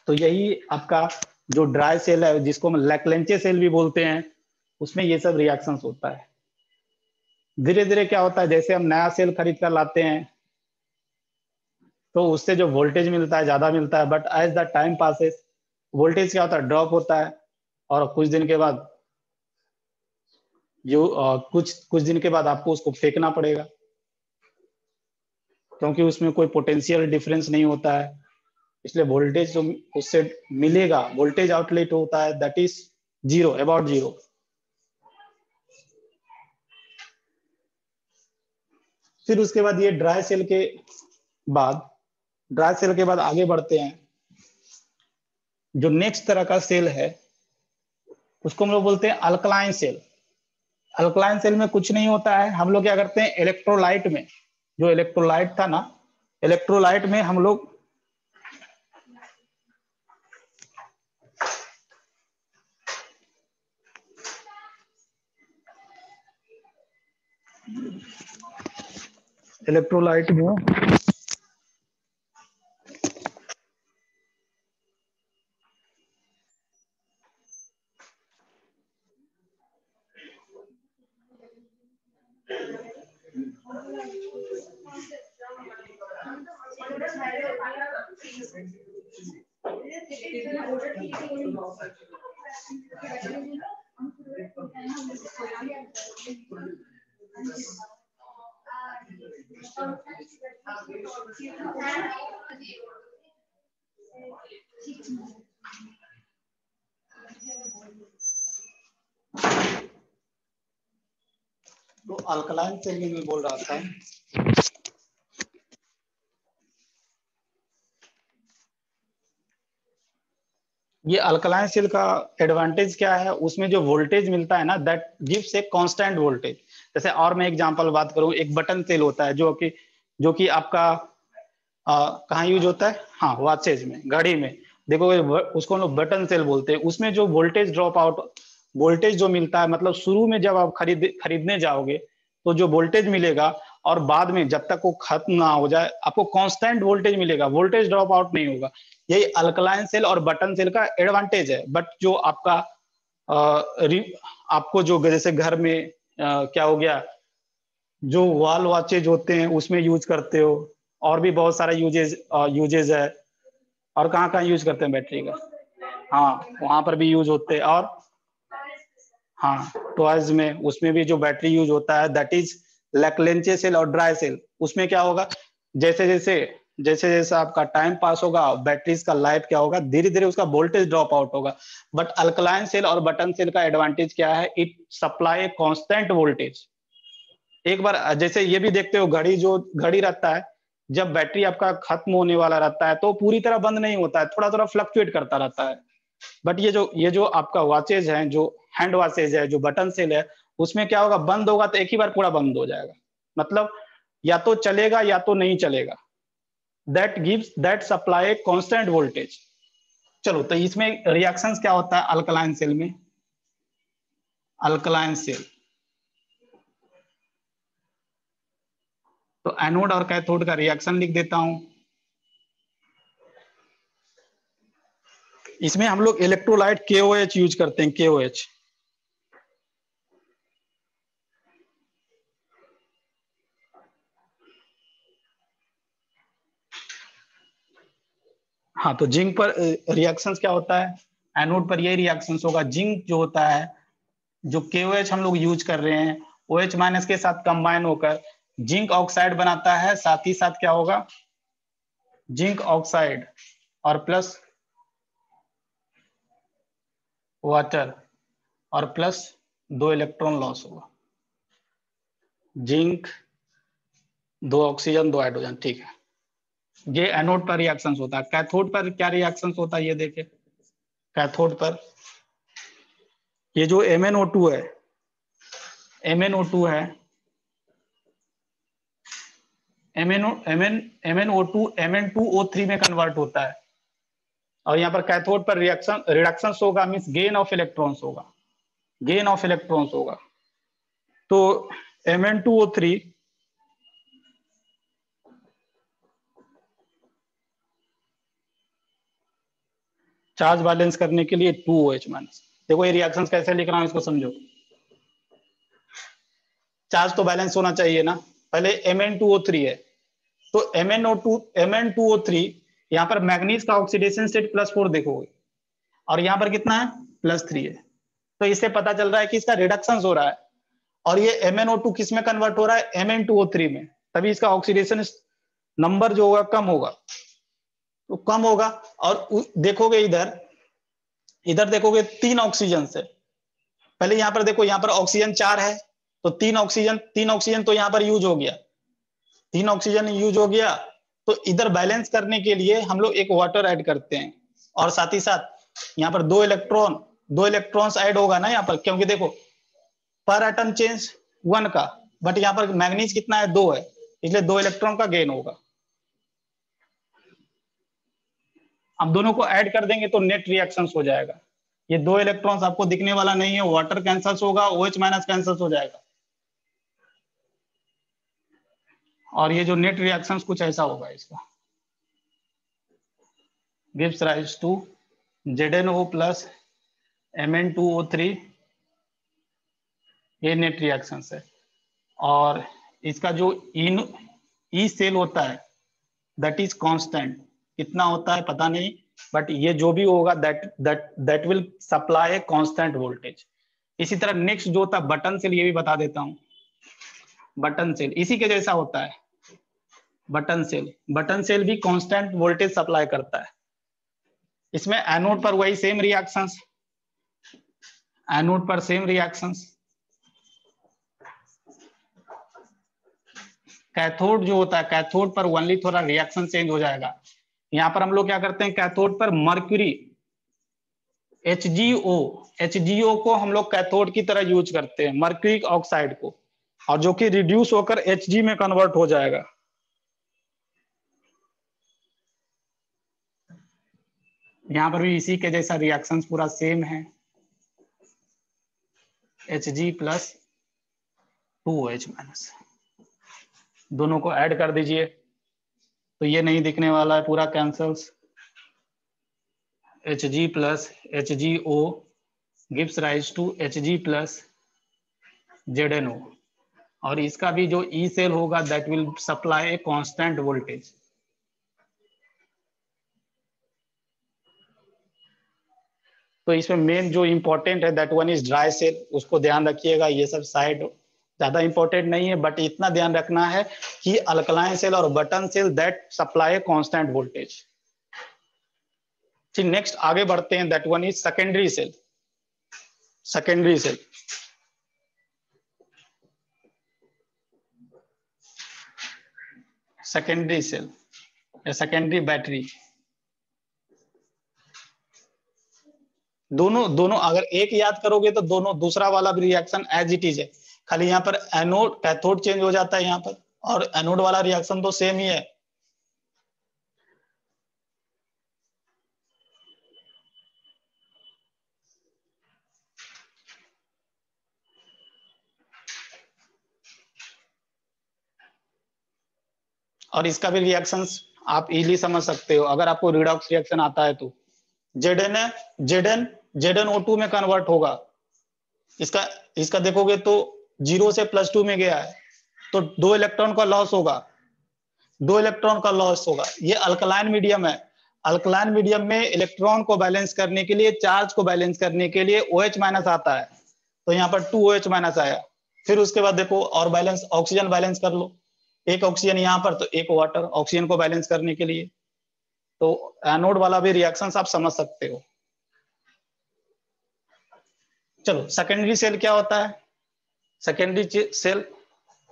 तो यही आपका जो ड्राई सेल है, जिसको हम लैक्लेंचे सेल भी बोलते हैं, उसमें ये सब रिएक्शंस होता है। धीरे धीरे क्या होता है, जैसे हम नया सेल खरीद कर लाते हैं तो उससे जो वोल्टेज मिलता है ज्यादा मिलता है, but as the time passes voltage क्या होता है, ड्रॉप होता है, और कुछ दिन के बाद कुछ दिन के बाद आपको उसको फेंकना पड़ेगा, क्योंकि उसमें कोई पोटेंशियल डिफरेंस नहीं होता है। इसलिए वोल्टेज जो उससे मिलेगा, वोल्टेज आउटलेट होता है, that is zero, about zero. फिर उसके बाद ये ड्राई सेल के बाद आगे बढ़ते हैं। जो नेक्स्ट तरह का सेल है उसको हम लोग बोलते हैं अल्कलाइन सेल। अल्कलाइन सेल में कुछ नहीं होता है, हम लोग क्या करते हैं, इलेक्ट्रोलाइट में, जो इलेक्ट्रोलाइट था ना, इलेक्ट्रोलाइट में हम लोग तो अल्कलाइन सेल में बोल रहा था, ये अल्कलाइन सेल का एडवांटेज क्या है, उसमें जो वोल्टेज मिलता है ना, that gives A constant voltage. जैसे और मैं एग्जांपल बात करूं, एक बटन सेल होता है जो कि आपका कहाँ यूज होता है, हाँ वॉचेज में, घड़ी में देखोगे, उसको हम लोग बटन सेल बोलते हैं। उसमें जो वोल्टेज ड्रॉप आउट, वोल्टेज जो मिलता है, मतलब शुरू में जब आप खरीदने जाओगे तो जो वोल्टेज मिलेगा, और बाद में जब तक वो खत्म ना हो जाए आपको कांस्टेंट वोल्टेज मिलेगा, वोल्टेज ड्रॉप आउट नहीं होगा। यही अल्कलाइन सेल और बटन सेल का एडवांटेज है। बट जो आपका आपको जो जैसे घर में क्या हो गया, जो वॉल वॉचेज होते हैं उसमें यूज करते हो, और भी बहुत सारा यूजेज है। और कहाँ कहाँ यूज करते हैं बैटरी का, हाँ वहां पर भी यूज होते हैं। और हाँ टॉयज में, उसमें भी जो बैटरी यूज होता है, दैट इज लैक्लेंचे सेल और ड्राई सेल। उसमें क्या होगा, जैसे जैसे आपका टाइम पास होगा, बैटरीज का लाइफ क्या होगा, धीरे धीरे उसका वोल्टेज ड्रॉप आउट होगा। बट अल्कलाइन सेल और बटन सेल का एडवांटेज क्या है, इट सप्लाई कांस्टेंट वोल्टेज। एक बार जैसे ये भी देखते हो, घड़ी रहता है, जब बैटरी आपका खत्म होने वाला रहता है तो पूरी तरह बंद नहीं होता है, थोड़ा थोड़ा फ्लक्चुएट करता रहता है। बट ये जो आपका वॉचेज है, जो हैंड वॉचेज है, जो बटन सेल है, उसमें क्या होगा, बंद होगा तो एक ही बार पूरा बंद हो जाएगा। मतलब या तो चलेगा या तो नहीं चलेगा, दैट सप्लाई कांस्टेंट वोल्टेज। चलो तो इसमें रिएक्शंस क्या होता है अल्कलाइन सेल में, अल्कलाइन सेल तो एनोड और कैथोड का रिएक्शन लिख देता हूं। इसमें हम लोग इलेक्ट्रोलाइट KOH यूज करते हैं, KOH। हाँ तो जिंक पर रिएक्शंस क्या होता है, एनोड पर यही रिएक्शंस होगा। जिंक जो होता है, जो KOH हम लोग यूज कर रहे हैं, OH माइनस के साथ कंबाइन होकर जिंक ऑक्साइड बनाता है। साथ ही साथ क्या होगा, जिंक ऑक्साइड और प्लस वाटर और प्लस 2 इलेक्ट्रॉन लॉस होगा। जिंक 2 ऑक्सीजन 2 हाइड्रोजन, ठीक है। ये एनोड पर रिएक्शंस होता है। कैथोड पर क्या रिएक्शंस होता है ये देखें। कैथोड पर ये जो MnO2 है, MnO2 है, MnO2 Mn2O3 में कन्वर्ट होता है। और यहाँ पर कैथोड पर रिडक्शंस होगा, मींस गेन ऑफ इलेक्ट्रॉन्स होगा, गेन ऑफ इलेक्ट्रॉन्स होगा। तो Mn2O3 चार्ज बैलेंस करने के लिए 2OH माइनस। देखो ये रिएक्शंस कैसे लिख रहा हूं इसको समझो। चार्ज तो बैलेंस होना चाहिए ना, पहले Mn2O3 है तो Mn2O3 यहाँ पर मैग्नीज का ऑक्सीडेशन स्टेट +4 देखोगे और यहाँ पर कितना है +3 है। तो इससे पता चल रहा है कि इसका रिडक्शन हो रहा है। और ये MnO2 किस में कन्वर्ट हो रहा है, Mn2O3 में, तभी इसका ऑक्सीडेशन नंबर जो होगा कम होगा, तो कम होगा। और देखोगे इधर, इधर देखोगे 3 ऑक्सीजन से, पहले यहाँ पर देखो, यहाँ पर ऑक्सीजन 4 है तो 3 ऑक्सीजन तो यहाँ पर यूज हो गया, 3 ऑक्सीजन यूज हो गया। तो इधर बैलेंस करने के लिए हम लोग एक वाटर ऐड करते हैं और साथ ही साथ यहाँ पर 2 इलेक्ट्रॉन्स ऐड होगा ना यहाँ पर, क्योंकि देखो पर एटम चेंज 1 का, बट यहाँ पर मैग्नीज कितना है 2 है, इसलिए 2 इलेक्ट्रॉन का गेन होगा। अब दोनों को ऐड कर देंगे तो नेट रिएक्शंस हो जाएगा। ये 2 इलेक्ट्रॉन्स आपको दिखने वाला नहीं है, वाटर कैंसल्स होगा, OH माइनस कैंसल्स हो जाएगा। और ये जो नेट रिएक्शंस कुछ ऐसा होगा, इसका gives rise to ZnO plus Mn2O3, ये नेट रिएक्शंस है। और इसका जो ई सेल होता है दैट इज कांस्टेंट, कितना होता है पता नहीं, बट ये जो भी होगा that will supply constant voltage. इसी तरह नेक्स्ट जो होता है बटन सेल, ये भी बता देता हूं। बटन सेल इसी के जैसा होता है। बटन सेल भी कांस्टेंट वोल्टेज सप्लाई करता है। इसमें एनोड पर वही सेम रिएक्शंस, एनोड पर सेम रिएक्शंस। कैथोड जो होता है, कैथोड पर ओनली थोड़ा रिएक्शन चेंज हो जाएगा। यहां पर हम लोग क्या करते हैं, कैथोड पर मर्क्यूरी HgO को हम लोग कैथोड की तरह यूज करते हैं, मर्क्यूरिक ऑक्साइड को, और जो कि रिड्यूस होकर Hg में कन्वर्ट हो जाएगा। यहां पर भी इसी के जैसा रिएक्शन पूरा सेम है, Hg प्लस 2OH माइनस, दोनों को ऐड कर दीजिए तो ये नहीं दिखने वाला है, पूरा cancels. Hg plus HgO gives rise to Hg plus ZnO। और इसका भी जो ई सेल होगा that will supply a constant voltage. तो इसमें मेन जो इंपॉर्टेंट है that one is dry cell, उसको ध्यान रखिएगा। ये सब साइड ज्यादा इंपॉर्टेंट नहीं है, बट इतना ध्यान रखना है कि अल्कलाइन सेल और button cell that supply constant voltage. ठीक, नेक्स्ट आगे बढ़ते हैं, that one is secondary cell. Secondary cell secondary cell या सेकेंडरी बैटरी, दोनों अगर एक याद करोगे तो दोनों, दूसरा वाला भी रिएक्शन एज इट इज है, खाली यहाँ पर एनोड कैथोड चेंज हो जाता है यहाँ पर, और एनोड वाला रिएक्शन तो सेम ही है। और इसका भी रिएक्शंस आप इजीली समझ सकते हो अगर आपको रिडॉक्स रिएक्शन आता है तो। Zn है, ZnO2 में कन्वर्ट होगा। इसका देखोगे तो 0 से +2 में गया है तो 2 इलेक्ट्रॉन का लॉस होगा, 2 इलेक्ट्रॉन का लॉस होगा। ये अल्कलाइन मीडियम है। अल्कलाइन मीडियम में इलेक्ट्रॉन को बैलेंस करने के लिए, चार्ज को बैलेंस करने के लिए OH- आता है, तो यहाँ पर 2OH- आया। फिर उसके बाद देखो और बैलेंस, ऑक्सीजन बैलेंस कर लो, एक ऑक्सीजन यहाँ पर तो एक वाटर, ऑक्सीजन को बैलेंस करने के लिए। तो एनोड वाला भी रिएक्शन आप समझ सकते हो। चलो सेकेंडरी सेल क्या होता है? Secondary cell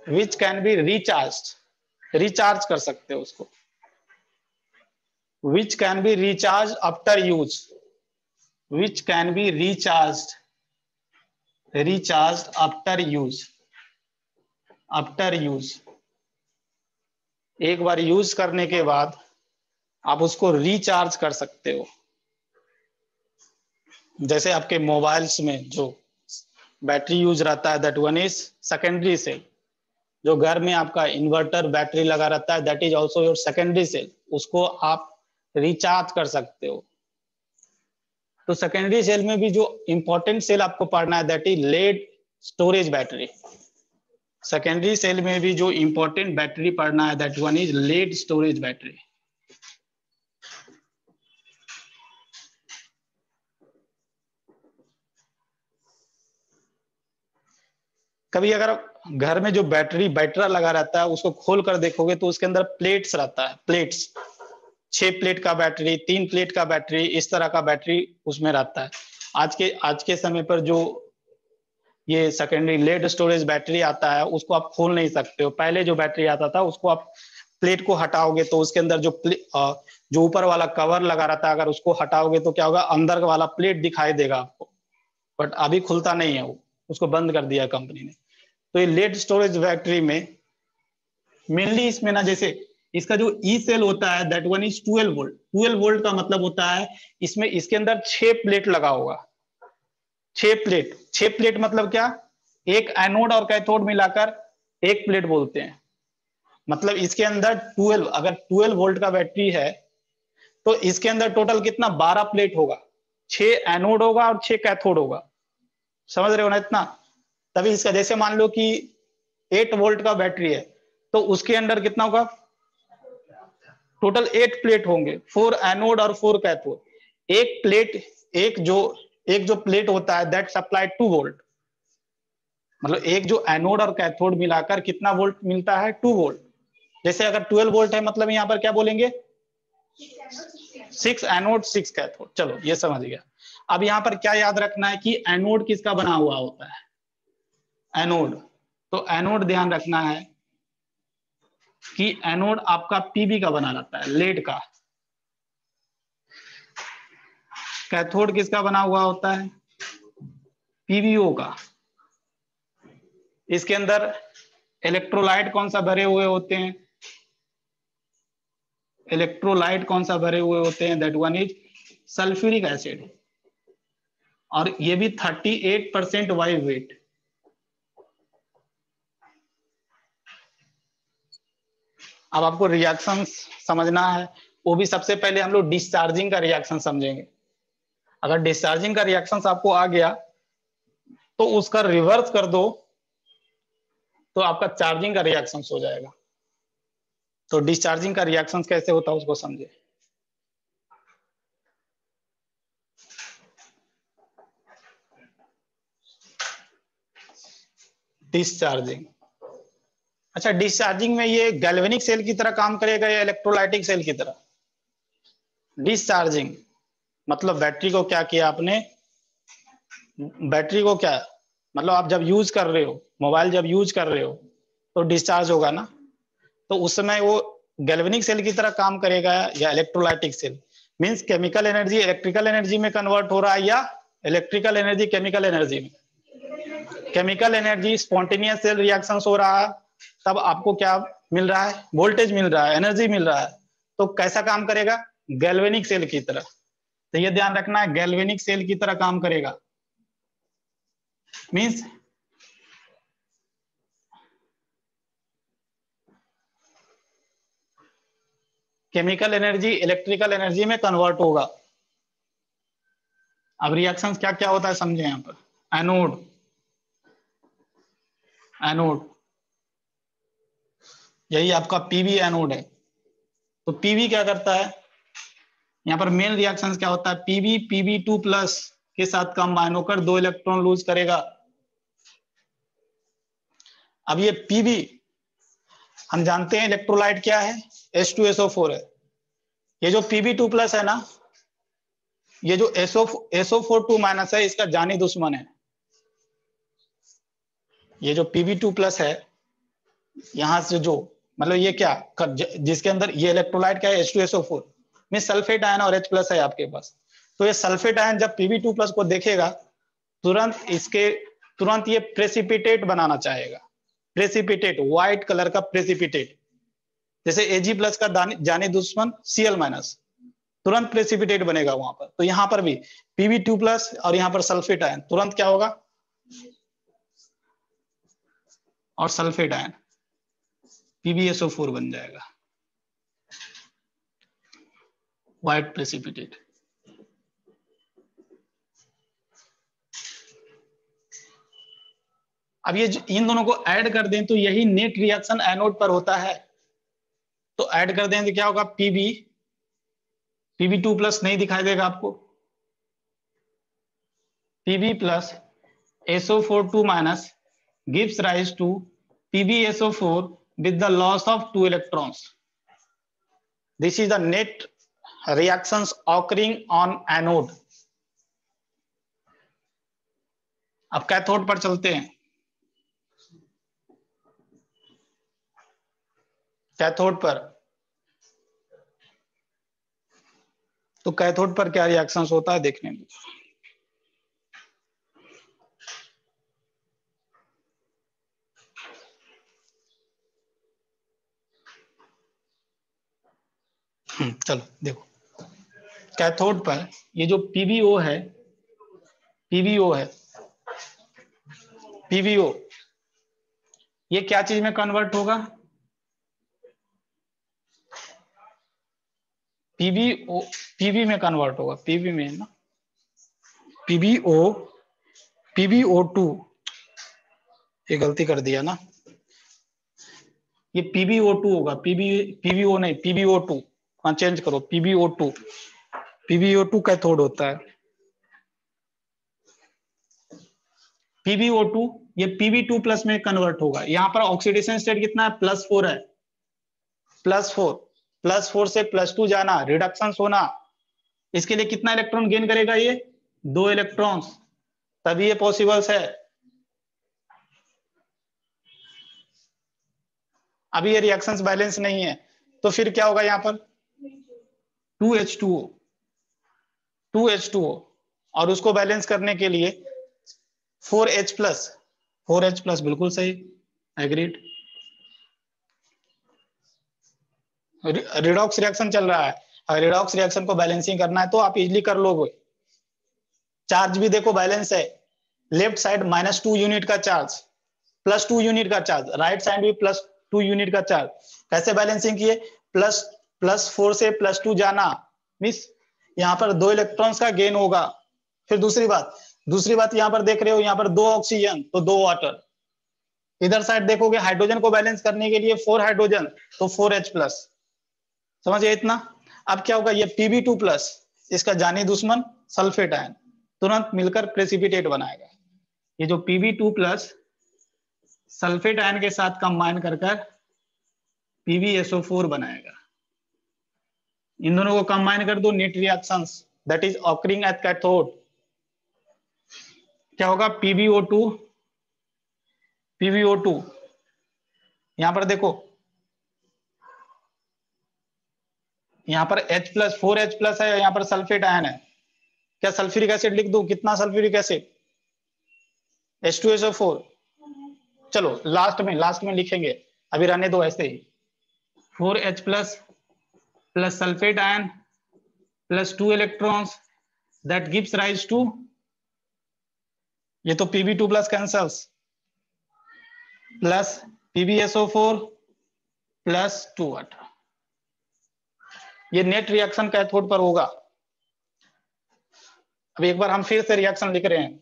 which can be recharge, recharge कर सकते हो उसको। Which can be recharge after use, which can be recharge after use, after use. एक बार यूज करने के बाद आप उसको रिचार्ज कर सकते हो। जैसे आपके मोबाइल्स में जो बैटरी यूज रहता है, that one is secondary cell. जो घर में आपका इन्वर्टर बैटरी लगा रहता है, that is also your secondary cell, उसको आप रिचार्ज कर सकते हो। तो सेकेंडरी सेल में भी जो इंपॉर्टेंट सेल आपको पढ़ना है, that is lead storage battery. Secondary cell में भी जो इंपॉर्टेंट बैटरी पढ़ना है, that one is lead storage battery. कभी अगर घर में जो बैटरा लगा रहता है उसको खोल कर देखोगे तो उसके अंदर प्लेट्स रहता है, प्लेट्स, 6 प्लेट का बैटरी, 3 प्लेट का बैटरी, इस तरह का बैटरी उसमें रहता है। आज के समय पर जो ये सेकेंडरी लेड स्टोरेज बैटरी आता है उसको आप खोल नहीं सकते हो। पहले जो बैटरी आता था उसको आप प्लेट को हटाओगे तो उसके अंदर जो ऊपर वाला कवर लगा रहता है, अगर उसको हटाओगे तो क्या होगा, अंदर वाला प्लेट दिखाई देगा आपको। बट अभी खुलता नहीं है वो, उसको बंद कर दिया कंपनी ने। तो ये लेड स्टोरेज बैटरी में मेनली इसमें ना, जैसे इसका जो ई सेल होता है, that one is 12 volt. 12 volt का मतलब होता है इसमें, इसके अंदर 6 प्लेट लगा होगा। 6 प्लेट मतलब क्या, एक एनोड और कैथोड मिलाकर एक प्लेट बोलते हैं। मतलब इसके अंदर 12, अगर 12 वोल्ट का बैटरी है तो इसके अंदर टोटल कितना, 12 प्लेट होगा। 6 एनोड होगा और 6 कैथोड होगा। समझ रहे हो ना इतना? तभी इसका, जैसे मान लो कि 8 वोल्ट का बैटरी है तो उसके अंदर कितना होगा, टोटल 8 प्लेट होंगे, 4 एनोड और 4 कैथोड। एक प्लेट, एक जो प्लेट होता है दैट सप्लाई 2 वोल्ट। मतलब एक जो एनोड और कैथोड मिलाकर कितना वोल्ट मिलता है, 2 वोल्ट। जैसे अगर 12 वोल्ट है मतलब यहाँ पर क्या बोलेंगे, 6 एनोड 6 कैथोड। चलो ये समझ गया। अब यहाँ पर क्या याद रखना है कि एनोड किसका बना हुआ होता है, एनोड। तो एनोड ध्यान रखना है कि एनोड आपका पीबी का बना रहता है, लेड का। कैथोड किसका बना हुआ होता है, पीबीओ का। इसके अंदर इलेक्ट्रोलाइट कौन सा भरे हुए होते हैं, इलेक्ट्रोलाइट कौन सा भरे हुए होते हैं, that one is sulphuric acid. और ये भी 38% वाइव वेट। अब आपको रिएक्शन समझना है, वो भी सबसे पहले हम लोग डिस्चार्जिंग का रिएक्शन समझेंगे। अगर डिस्चार्जिंग का रिएक्शन आपको आ गया तो उसका रिवर्स कर दो तो आपका चार्जिंग का रिएक्शन हो जाएगा। तो डिस्चार्जिंग का रिएक्शन कैसे होता है उसको समझे। डिस्चार्जिंग, अच्छा डिस्चार्जिंग में ये गैल्वेनिक सेल की तरह काम करेगा या इलेक्ट्रोलाइटिक सेल की तरह? डिस्चार्जिंग मतलब बैटरी को क्या किया आपने, बैटरी को क्या, मतलब आप जब यूज कर रहे हो, मोबाइल जब यूज कर रहे हो तो डिस्चार्ज होगा ना, तो उस समय वो गैल्वेनिक सेल की तरह काम करेगा या electrolytic cell. Means chemical energy electrical energy में कन्वर्ट हो रहा है या इलेक्ट्रिकल एनर्जी केमिकल एनर्जी में। Chemical energy spontaneous cell reactions हो रहा है, तब आपको क्या मिल रहा है, वोल्टेज मिल रहा है, एनर्जी मिल रहा है, तो कैसा काम करेगा? गैल्वेनिक सेल की तरह। तो ये ध्यान रखना है, गैल्वेनिक सेल की तरह काम करेगा। Means chemical energy electrical energy में कन्वर्ट होगा। अब रिएक्शंस क्या क्या होता है समझे यहां पर। एनोड, एनोड यही आपका पीवी एनोड है। तो पीवी क्या करता है, यहाँ पर मेन रिएक्शंस क्या होता है, पीवी पीवी2 प्लस के साथ कंबाइन होकर 2 इलेक्ट्रॉन लूज करेगा। अब ये पीवी हम जानते हैं इलेक्ट्रोलाइट क्या है, H2SO4 है। ये जो Pb2 प्लस है ना, ये जो SO4 माइनस है, इसका जानी दुश्मन है। ये जो Pb2 प्लस है, यहां से जो मतलब ये क्या, जिसके अंदर ये इलेक्ट्रोलाइट क्या है, H2SO4 में सल्फेट आयन और H प्लस है आपके पास। तो ये सल्फेट आयन जब Pb2 प्लस को देखेगा, तुरंत ये प्रेसिपिटेट बनाना चाहेगा। प्रेसिपिटेट, व्हाइट कलर का प्रेसिपिटेट, जैसे Ag प्लस का जानी दुश्मन Cl माइनस, तुरंत प्रेसिपिटेट बनेगा वहां पर। तो यहां पर भी Pb2 प्लस और यहां पर सल्फेट आयन, तुरंत क्या होगा, और सल्फेट आयन PbSO4 बन जाएगा, व्हाइट प्रेसिपिटेट। अब ये इन दोनों को ऐड कर दें तो यही नेट रिएक्शन एनोड पर होता है। तो ऐड कर दें तो क्या होगा, Pb2 प्लस नहीं दिखाई देगा आपको, Pb plus SO4 minus gives rise to PbSO4 with the loss of 2 electrons. This is the net reactions occurring on anode. अब कैथोड पर चलते हैं। कैथोड पर, तो कैथोड पर क्या रिएक्शंस होता है देखने में। चलो देखो, कैथोड पर ये जो पीवीओ है, पीवीओ ये क्या चीज में कन्वर्ट होगा, पीवी में कन्वर्ट होगा, पीवी में ना, पीवीओ2, ये गलती कर दिया ना, ये पीबीओ2 होगा, पीवीओ नहीं, पीबीओ2, हाँ चेंज करो, पीबीओ2 कैथोड होता है। पीबीओ2 ये Pb2 प्लस में कन्वर्ट होगा। यहाँ पर ऑक्सीडेशन स्टेट कितना है, +4 है, +4 से +2 जाना, रिडक्शन होना, इसके लिए कितना इलेक्ट्रॉन गेन करेगा, ये 2 इलेक्ट्रॉन्स, तभी ये पॉसिबल्स है। अभी ये रिएक्शंस बैलेंस नहीं है, तो फिर क्या होगा, यहाँ पर 2H2O और उसको बैलेंस करने के लिए 4H प्लस, बिल्कुल सही, एग्रीड। रिडॉक्स रिएक्शन चल रहा है, अगर रिडॉक्स रिएक्शन को बैलेंसिंग करना है तो आप इजीली कर लोगे। चार्ज भी देखो बैलेंस है, लेफ्ट साइड -2 यूनिट का चार्ज, +2 यूनिट का चार्ज, राइट साइड भी +2 यूनिट का चार्ज। कैसे बैलेंसिंग किए, +4 से +2 जाना, मींस यहाँ पर 2 इलेक्ट्रॉन्स का गेन होगा। फिर दूसरी बात यहाँ पर देख रहे हो, यहाँ पर 2 ऑक्सीजन तो 2 वाटर, इधर साइड देखोगे हाइड्रोजन को बैलेंस करने के लिए 4 हाइड्रोजन तो 4H प्लस, समझिए इतना। अब क्या होगा, ये Pb2 प्लस, इसका जानी दुश्मन सल्फेट आयन, तुरंत मिलकर प्रेसिपिटेट बनाएगा। ये जो Pb2 प्लस सल्फेट आयन के साथ कंबाइन कर PbSO4 बनाएगा। इन दोनों को कंबाइन कर दो, net reactions that is occurring at cathode, क्या होगा, PbO2 यहां पर देखो, यहां पर H प्लस 4H प्लस है, यहां पर सल्फेट आयन है, क्या सल्फ्यूरिक एसिड लिख दूं, कितना सल्फ्यूरिक एसिड, H2SO4। चलो लास्ट में लिखेंगे, अभी रहने दो ऐसे ही। 4H plus plus sulphate ion plus 2 electrons that gives rise to, ये तो Pb2 plus cancels plus PbSO4 plus 2 water. ये नेट रिएक्शन कैथोड पर होगा। अब एक बार हम फिर से रिएक्शन लिख रहे हैं।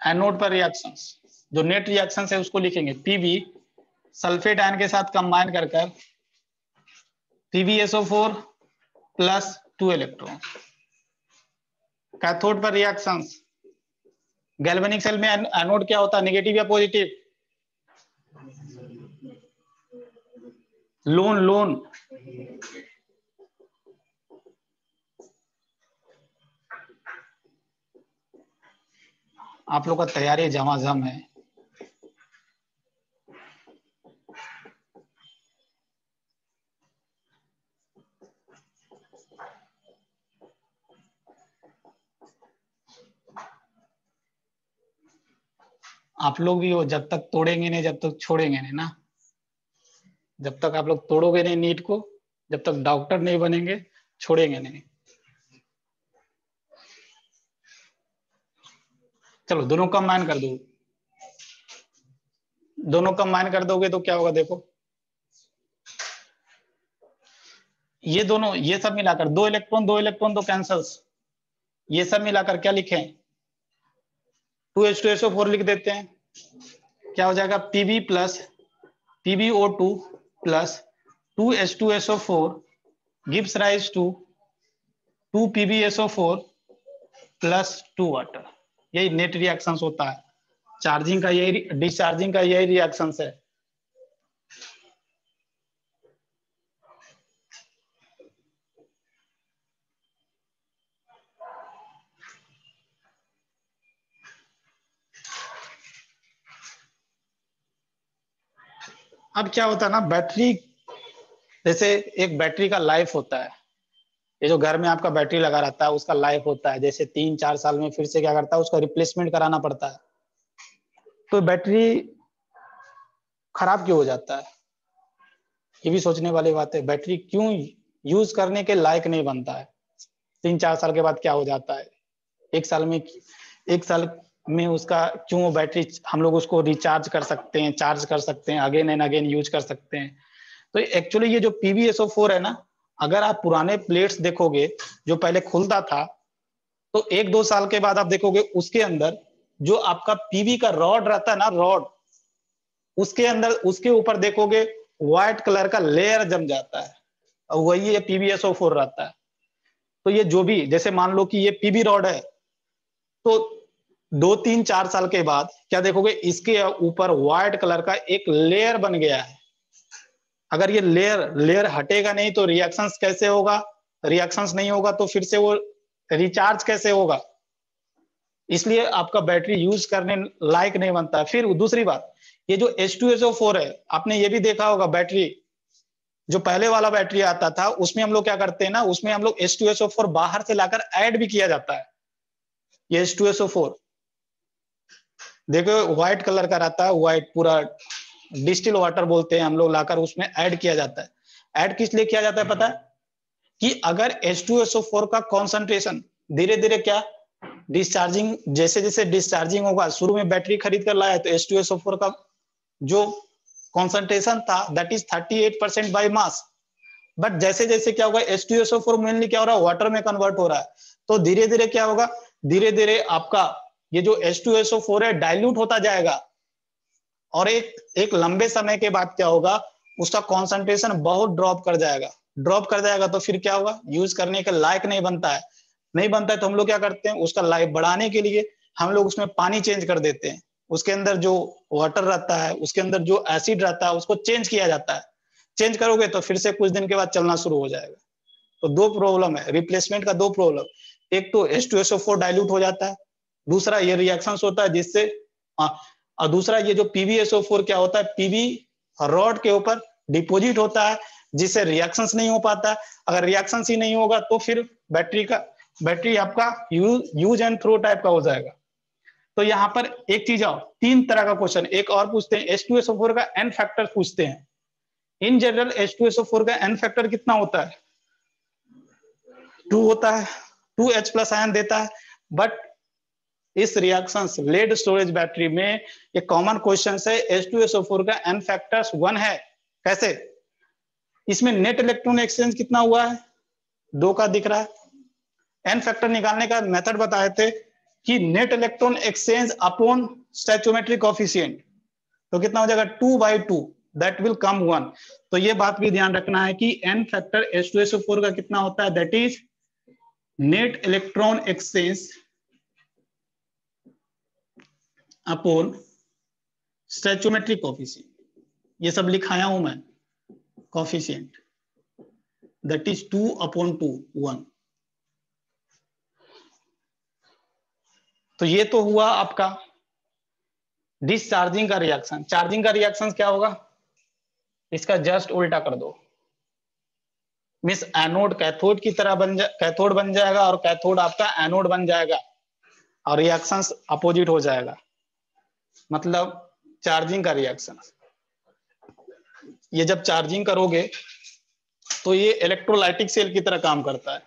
एनोड पर रिएक्शंस, जो नेट रिएक्शन है उसको लिखेंगे। Pb सल्फेट आयन के साथ कंबाइन कर PbSO4 प्लस 2 इलेक्ट्रॉन। कैथोड पर रिएक्शंस, गैल्वेनिक सेल में एनोड क्या होता है, नेगेटिव या पॉजिटिव? Loan loan. आप लोग का तैयारी झमाझम है। आप लोग भी हो, जब तक तोड़ेंगे नहीं जब तक छोड़ेंगे नहीं ना। जब तक आप लोग तोड़ोगे नहीं नीट को, जब तक डॉक्टर नहीं बनेंगे, छोड़ेंगे नहीं। चलो दोनों कंबाइन कर दो, दोनों कंबाइन कर दोगे तो क्या होगा देखो, ये दोनों, ये सब मिलाकर 2 इलेक्ट्रॉन तो कैंसल्स, ये सब मिलाकर क्या लिखें, 2H2SO4 लिख देते हैं। क्या हो जाएगा, Pb plus PbO2 plus 2H2SO4 gives rise to 2PbSO4 plus 2 water. यही नेट रिएक्शंस होता है। चार्जिंग का यही, डिस्चार्जिंग का यही रिएक्शंस है। अब क्या होता है ना, बैटरी, जैसे एक बैटरी का लाइफ होता है, ये जो घर में आपका बैटरी लगा रहता है उसका लाइफ होता है, जैसे 3-4 साल में फिर से क्या करता है, उसका रिप्लेसमेंट कराना पड़ता है। तो बैटरी खराब क्यों हो जाता है, ये भी सोचने वाली बात है। बैटरी क्यों यूज करने के लायक नहीं बनता है, 3-4 साल के बाद क्या हो जाता है, एक साल में उसका क्यों, वो बैटरी हम लोग उसको रिचार्ज कर सकते हैं, चार्ज कर सकते हैं, अगेन एंड अगेन यूज कर सकते हैं। तो एक्चुअली ये जो PbSO4 है ना, अगर आप पुराने प्लेट्स देखोगे जो पहले खुलता था, तो 1-2 साल के बाद आप देखोगे उसके अंदर जो आपका PB का रॉड रहता है ना, रॉड, उसके अंदर, उसके ऊपर देखोगे व्हाइट कलर का लेयर जम जाता है, और वही ये PbSO4 रहता है। तो ये जो भी, जैसे मान लो कि ये PB रॉड है, तो 2-3-4 साल के बाद क्या देखोगे, इसके ऊपर व्हाइट कलर का एक लेयर बन गया है। अगर ये लेयर हटेगा नहीं तो रिएक्शंस कैसे होगा, रिएक्शंस नहीं होगा तो फिर से वो रिचार्ज कैसे होगा, इसलिए आपका बैटरी यूज करने लायक नहीं बनता। फिर दूसरी बात, ये जो H2SO4 है, आपने ये भी देखा होगा, बैटरी जो पहले वाला बैटरी आता था उसमें हम लोग क्या करते हैं ना, उसमें हम लोग H2SO4 बाहर से लाकर ऐड भी किया जाता है। ये H2SO4 देखो व्हाइट कलर का रहता है, व्हाइट पूरा डिस्टिल वाटर बोलते हैं हम लोग, लाकर उसमें ऐड किया जाता है। ऐड किस लिए किया जाता है पता है, कि अगर H2SO4 का कॉन्सेंट्रेशन धीरे धीरे क्या, डिस्चार्जिंग, जैसे जैसे डिस्चार्जिंग होगा, शुरू में बैटरी खरीद कर लाया तो H2SO4 का जो कॉन्सेंट्रेशन था that is 38% by mass, but जैसे जैसे क्या होगा, H2SO4 मेनली क्या हो रहा है, वाटर में कन्वर्ट हो रहा है, तो धीरे धीरे क्या होगा, धीरे धीरे आपका ये जो H2SO4 है डाइल्यूट होता जाएगा, और एक लंबे समय के बाद क्या होगा, उसका कॉन्सेंट्रेशन बहुत ड्रॉप कर जाएगा, तो फिर क्या होगा, यूज करने के लायक नहीं बनता है। नहीं बनता है तो हम लोग क्या करते हैं, उसका लाइफ बढ़ाने के लिए हम लोग उसमें पानी चेंज कर देते हैं, उसके अंदर जो वाटर रहता है, उसके अंदर जो एसिड रहता है उसको चेंज किया जाता है। चेंज करोगे तो फिर से कुछ दिन के बाद चलना शुरू हो जाएगा। तो दो प्रॉब्लम है रिप्लेसमेंट का, दो प्रॉब्लम, एक तो H2SO4 डाइल्यूट हो जाता है, दूसरा ये रिएक्शंस होता है जिससे, और दूसरा ये जो PbSO4 क्या होता है, पीबी रॉड के ऊपर डिपोजिट होता है, जिससे रिएक्शंस नहीं हो पाता। अगर रिएक्शंस ही नहीं होगा तो फिर बैटरी आपका यूज एंड थ्रो टाइप का हो जाएगा। तो यहाँ पर एक चीज और, 3 तरह का क्वेश्चन एक और पूछते हैं, H2SO4 का n फैक्टर पूछते हैं। इन जनरल H2SO4 का n फैक्टर कितना होता है? 2 होता है, 2H प्लस आयन देता है। बट इस रिएक्शन लेड स्टोरेज बैटरी में ये कॉमन क्वेश्चन है, H2SO4 का n फैक्टर 1 है। कैसे? इसमें नेट इलेक्ट्रॉन एक्सचेंज कितना हुआ है? 2 का दिख रहा है। n फैक्टर निकालने का मेथड बताए थे कि net electron exchange upon stoichiometry coefficient, तो कितना हो जाएगा 2/2, दैट विल कम 1। तो ये बात भी ध्यान रखना है कि n फैक्टर H2SO4 का कितना होता है, that is net electron exchange upon stoichiometry coefficient, ये सब लिखाया हूं मैं, कोएफिशिएंट दैट इज 2/2, 1। तो ये तो हुआ आपका डिस्चार्जिंग का रिएक्शन। चार्जिंग का रिएक्शन क्या होगा? इसका जस्ट उल्टा कर दो, मिस एनोड कैथोड की तरह कैथोड बन जाएगा और कैथोड आपका एनोड बन जाएगा और रिएक्शन अपोजिट हो जाएगा, मतलब चार्जिंग का रिएक्शन। ये जब चार्जिंग करोगे तो ये इलेक्ट्रोलाइटिक सेल की तरह काम करता है।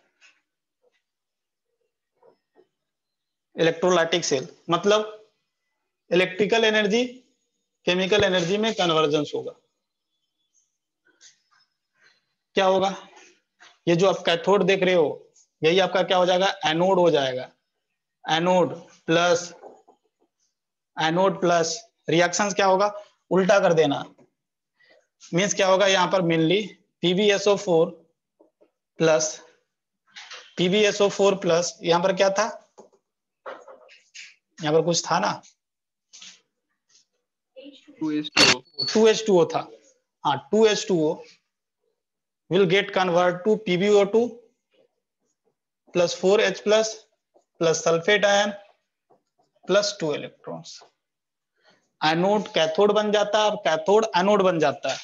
इलेक्ट्रोलाइटिक सेल मतलब इलेक्ट्रिकल एनर्जी केमिकल एनर्जी में कन्वर्जेंस होगा। क्या होगा? ये जो आप कैथोड देख रहे हो, यही आपका क्या हो जाएगा? एनोड हो जाएगा। एनोड प्लस रिएक्शंस क्या होगा? उल्टा कर देना। मींस क्या होगा? यहां पर मेनली PbSO4 प्लस यहां पर क्या था? यहां पर कुछ था ना, 2H2O था। हाँ, 2H2O will get convert to PbO2 plus 4H plus sulphate ion plus 2 electrons. Anode cathode बन जाता है और कैथोड एनोड बन जाता है।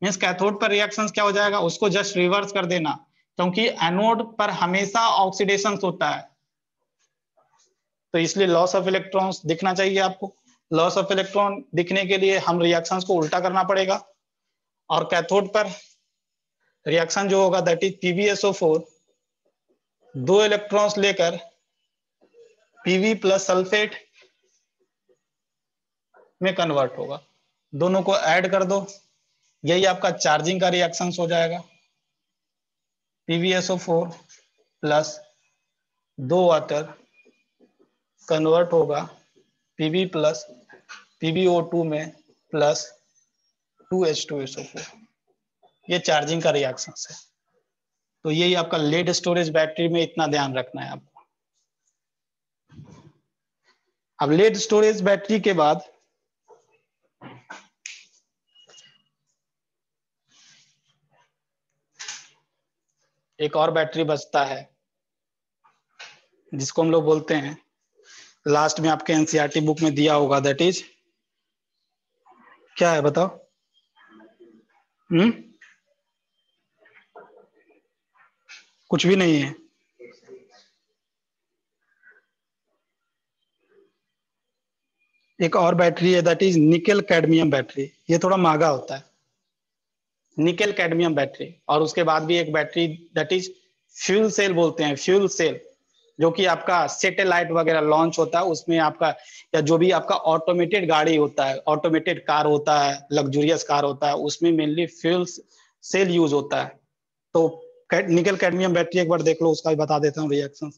मींस कैथोड पर रिएक्शंस क्या हो जाएगा? उसको जस्ट रिवर्स कर देना, क्योंकि एनोड पर हमेशा ऑक्सीडेशन होता है, तो इसलिए लॉस ऑफ इलेक्ट्रॉन्स दिखना चाहिए आपको। लॉस ऑफ इलेक्ट्रॉन दिखने के लिए हम रिएक्शंस को उल्टा करना पड़ेगा, और कैथोड पर रिएक्शन जो होगा दैट इज PbSO4 2 इलेक्ट्रॉन्स लेकर Pb प्लस सल्फेट में कन्वर्ट होगा। दोनों को ऐड कर दो, यही आपका चार्जिंग का रिएक्शन हो जाएगा। PbSO4 प्लस 2 वाटर कन्वर्ट होगा Pb प्लस PbO2 में प्लस 2H2SO4। ये चार्जिंग का रिएक्शन है। तो यही आपका लेड स्टोरेज बैटरी में इतना ध्यान रखना है आपको। अब लेड स्टोरेज बैटरी के बाद एक और बैटरी बचता है जिसको हम लोग बोलते हैं, लास्ट में आपके एनसीईआरटी बुक में दिया होगा, दैट इज क्या है बताओ? कुछ भी नहीं है। एक और बैटरी है that is nickel cadmium battery. ये थोड़ा महंगा होता है, निकेल कैडमियम बैटरी। और उसके बाद भी एक battery that is fuel cell बोलते हैं, फ्यूल सेल, जो कि आपका सैटेलाइट वगैरह लॉन्च होता है उसमें आपका, या जो भी आपका ऑटोमेटेड गाड़ी होता है, ऑटोमेटेड कार होता है, लग्जूरियस कार होता है, उसमें मेनली फ्यूल सेल यूज होता है। तो निकेल कैडमियम बैटरी एक बार देख लो, उसका भी बता देता हूँ रिएक्शन।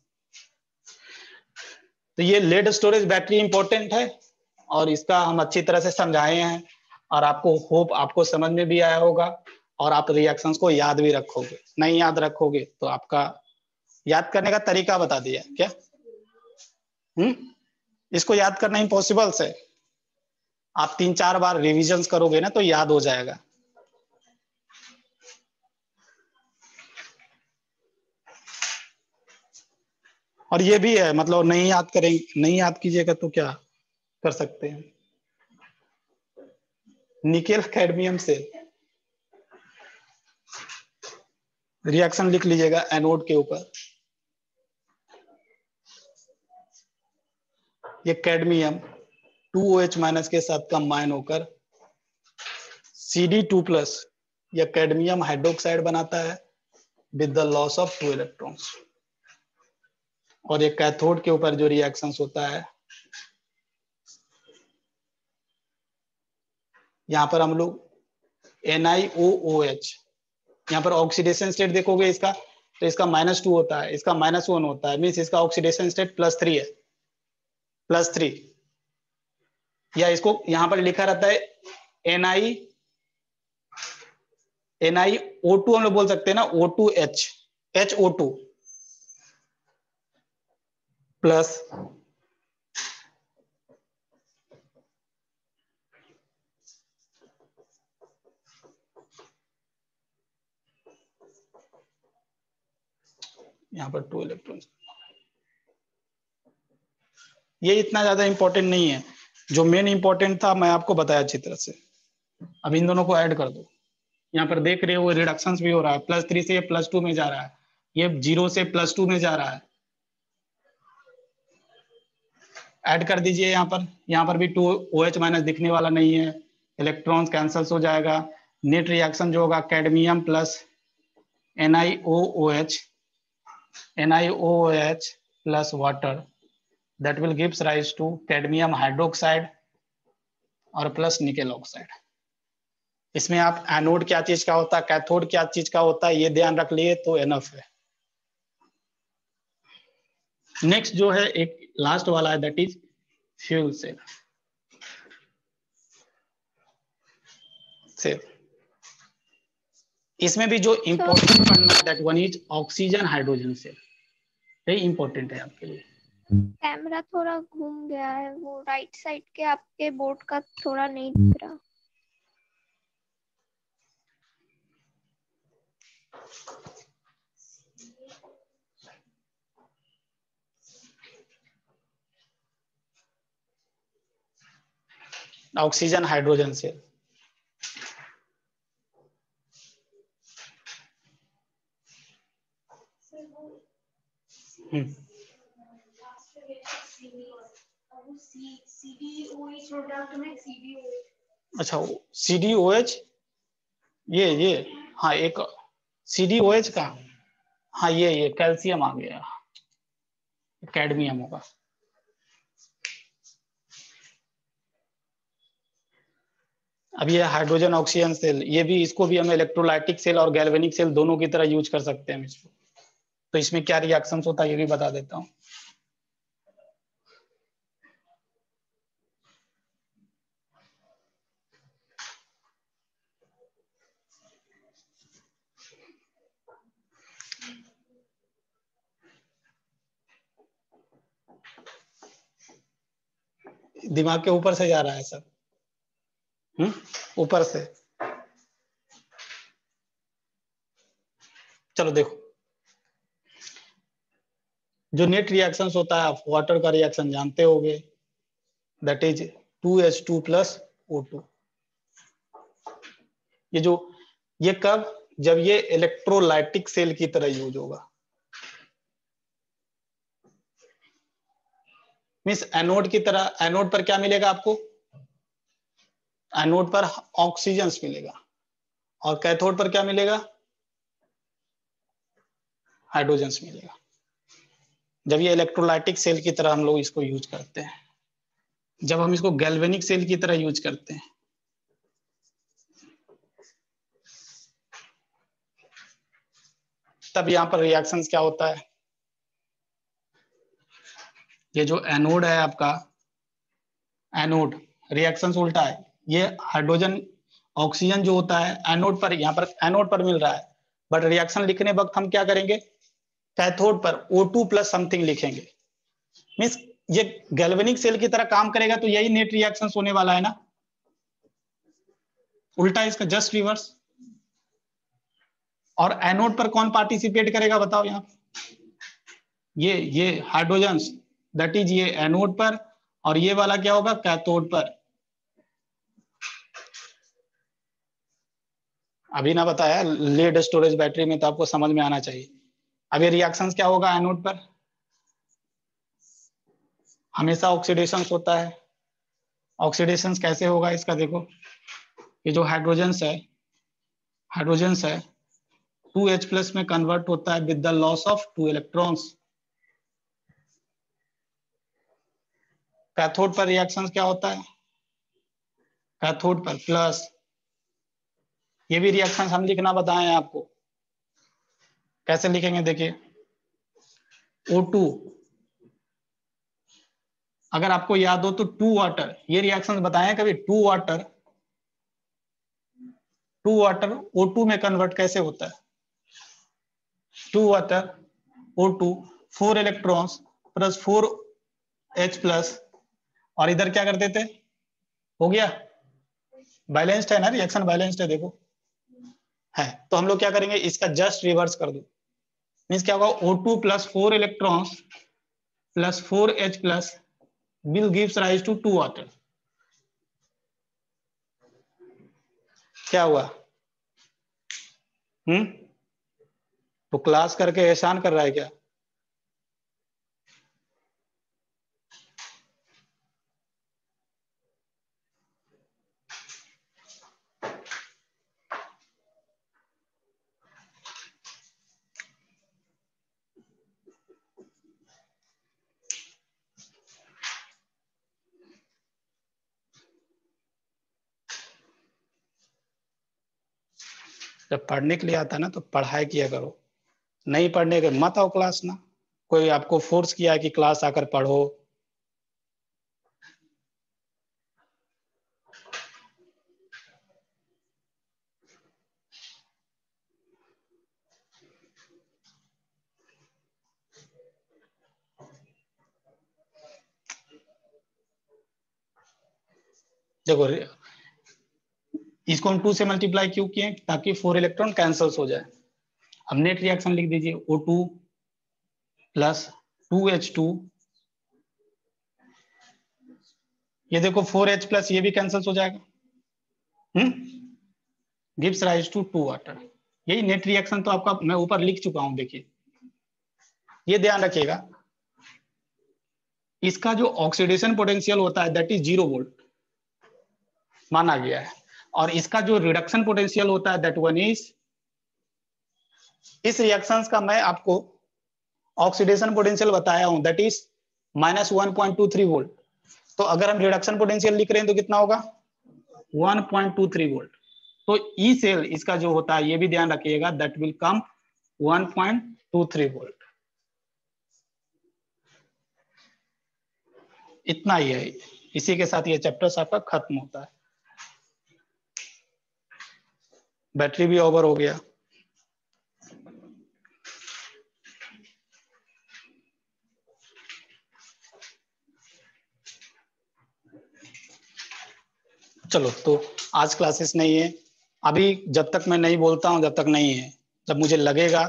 तो ये लेड स्टोरेज बैटरी इंपॉर्टेंट है और इसका हम अच्छी तरह से समझाए हैं, और आपको होप आपको समझ में भी आया होगा और आप रिएक्शंस को याद भी रखोगे। नहीं याद रखोगे तो आपका याद करने का तरीका बता दिया क्या? इसको याद करना इम्पॉसिबल है। आप 3-4 बार रिविजन करोगे ना तो याद हो जाएगा। और ये भी है, मतलब नहीं याद करेंगे, नहीं याद कीजिएगा तो क्या कर सकते हैं? निकेल कैडमियम से रिएक्शन लिख लीजिएगा एनोड के ऊपर। ये कैडमियम 2OH माइनस के साथ कंबाइन होकर Cd2+ या कैडमियम हाइड्रोक्साइड बनाता है with the loss of 2 electrons. और ये कैथोड के ऊपर जो रिएक्शंस होता है, यहाँ पर हम लोग NiOOH, यहाँ पर ऑक्सीडेशन स्टेट देखोगे इसका, तो इसका -2 होता है, इसका -1 होता है, मीन्स इसका ऑक्सीडेशन स्टेट +3 है, +3। या इसको यहाँ पर लिखा रहता है NiO2 हम लोग बोल सकते हैं ना, O2H, HO2 प्लस यहाँ पर 2 इलेक्ट्रॉन्स। ये इतना ज्यादा इंपॉर्टेंट नहीं है, जो मेन इंपॉर्टेंट था मैं आपको बताया अच्छी तरह से। अब इन दोनों को ऐड कर दो, यहाँ पर देख रहे हो रिडक्शन भी हो रहा है, +3 से +2 में जा रहा है, ये 0 से +2 में जा रहा है। ऐड कर दीजिए यहाँ पर भी 2OH माइनस दिखने वाला नहीं है, इलेक्ट्रॉन्स कैंसल हो जाएगा। नेट रिएक्शन जो होगा cadmium plus NiOOH plus water, that will gives rise to cadmium hydroxide और प्लस निकेल ऑक्साइड। इसमें आप एनोड क्या चीज का होता है, कैथोड क्या चीज का होता है, ये ध्यान रख लिए तो एनफ है। नेक्स्ट जो है एक लास्ट वाला है, दैट इज फ्यूल सेल। इसमें भी जो इंपॉर्टेंट पढ़ना है that one is oxygen hydrogen cell, ये इंपॉर्टेंट है आपके लिए। कैमरा थोड़ा घूम गया है, वो राइट साइड के आपके बोर्ड का थोड़ा नहीं दिख रहा। ऑक्सीजन हाइड्रोजन सेल, अच्छा CDOH, ये हाँ एक CDOH का, हाँ ये कैल्शियम आ गया, कैडमियम होगा। अब ये हाइड्रोजन ऑक्सीजन सेल, ये भी, इसको भी हम इलेक्ट्रोलाइटिक सेल और गैल्वेनिक सेल दोनों की तरह यूज कर सकते हैं इसको। तो इसमें क्या रिएक्शंस होता है ये भी बता देता हूँ। दिमाग के ऊपर से जा रहा है सब, ऊपर से। चलो देखो, जो नेट रिएक्शंस होता है आप वाटर का रिएक्शन जानते होगे, that is 2H2 plus O2। ये कब, जब ये इलेक्ट्रोलाइटिक सेल की तरह यूज होगा, मीन्स एनोड की तरह। एनोड पर क्या मिलेगा आपको, एनोड पर ऑक्सीजन मिलेगा, और कैथोड पर क्या मिलेगा, हाइड्रोजन मिलेगा। जब ये इलेक्ट्रोलाइटिक सेल की तरह हम लोग इसको यूज करते हैं, जब हम इसको गैल्वेनिक सेल की तरह यूज करते हैं, तब यहाँ पर रिएक्शंस क्या होता है, ये जो एनोड है आपका, एनोड रिएक्शंस उल्टा है। ये हाइड्रोजन ऑक्सीजन जो होता है एनोड पर, यहाँ पर एनोड पर मिल रहा है, बट रिएक्शन लिखने वक्त हम क्या करेंगे, कैथोड पर O2 प्लस समथिंग लिखेंगे। मीन्स ये गैल्वेनिक सेल की तरह काम करेगा, तो यही नेट रिएक्शन होने वाला है ना, उल्टा इसका जस्ट रिवर्स। और एनोड पर कौन पार्टिसिपेट करेगा बताओ, यहाँ ये हाइड्रोजन, दैट इज ये एनोड पर, और ये वाला क्या होगा, कैथोड पर। अभी ना बताया, लेड स्टोरेज बैटरी में, तो आपको समझ में आना चाहिए। अब ये रिएक्शंस क्या होगा एनोड पर, हमेशा ऑक्सीडेशन होता है। ऑक्सीडेशन कैसे होगा इसका देखो, ये जो हाइड्रोजन्स है 2H+ में कन्वर्ट होता है with the loss of 2 electrons. Cathode पर रिएक्शन क्या होता है, कैथोड पर प्लस, ये भी रिएक्शन हम लिखना बताए हैं आपको, कैसे लिखेंगे देखिए, O2, अगर आपको याद हो तो 2 वाटर, ये रिएक्शन बताए कभी, 2 वाटर O2 में कन्वर्ट कैसे होता है, 2 water O2 4 electrons plus 4H+, और इधर क्या करते थे, हो गया बैलेंस्ड है ना, रिएक्शन बैलेंस्ड है देखो है, तो हम लोग क्या करेंगे, इसका जस्ट रिवर्स कर दो, मीन्स क्या होगा, O2 plus 4 electrons plus 4H+ will gives rise to 2 water। क्या हुआ, तो क्लास करके एहसान कर रहा है क्या, जब पढ़ने के लिए आता है ना तो पढ़ाई किया करो, नहीं पढ़ने के मत आओ क्लास ना, कोई आपको फोर्स किया है कि क्लास आकर पढ़ो, देखो इसको हम 2 से मल्टीप्लाई क्यों किए, ताकि 4 इलेक्ट्रॉन कैंसल्स हो जाए। अब नेट रिएक्शन लिख दीजिए, O2 प्लस 2H2, ये देखो 4H+ ये भी कैंसल्स हो जाएगा, गिव्स राइज टू 2 वाटर। यही नेट रिएक्शन तो आपका मैं ऊपर लिख चुका हूं, देखिए ये ध्यान रखिएगा, इसका जो ऑक्सीडेशन पोटेंशियल होता है दैट इज 0 वोल्ट माना गया है, और इसका जो रिडक्शन पोटेंशियल होता है दैट वन इज, इस रिएक्शंस का मैं आपको ऑक्सीडेशन पोटेंशियल बताया हूं दैट इज -1.23 वोल्ट, तो अगर हम रिडक्शन पोटेंशियल लिख रहे हैं तो कितना होगा 1.23 वोल्ट, तो ई सेल इसका जो होता है ये भी ध्यान रखिएगा दैट विल कम 1.23 वोल्ट। इतना ही है, इसी के साथ ये चैप्टर आपका खत्म होता है। बैटरी भी ओवर हो गया, चलो तो आज क्लासेस नहीं है, अभी जब तक मैं नहीं बोलता हूं जब तक नहीं है, जब मुझे लगेगा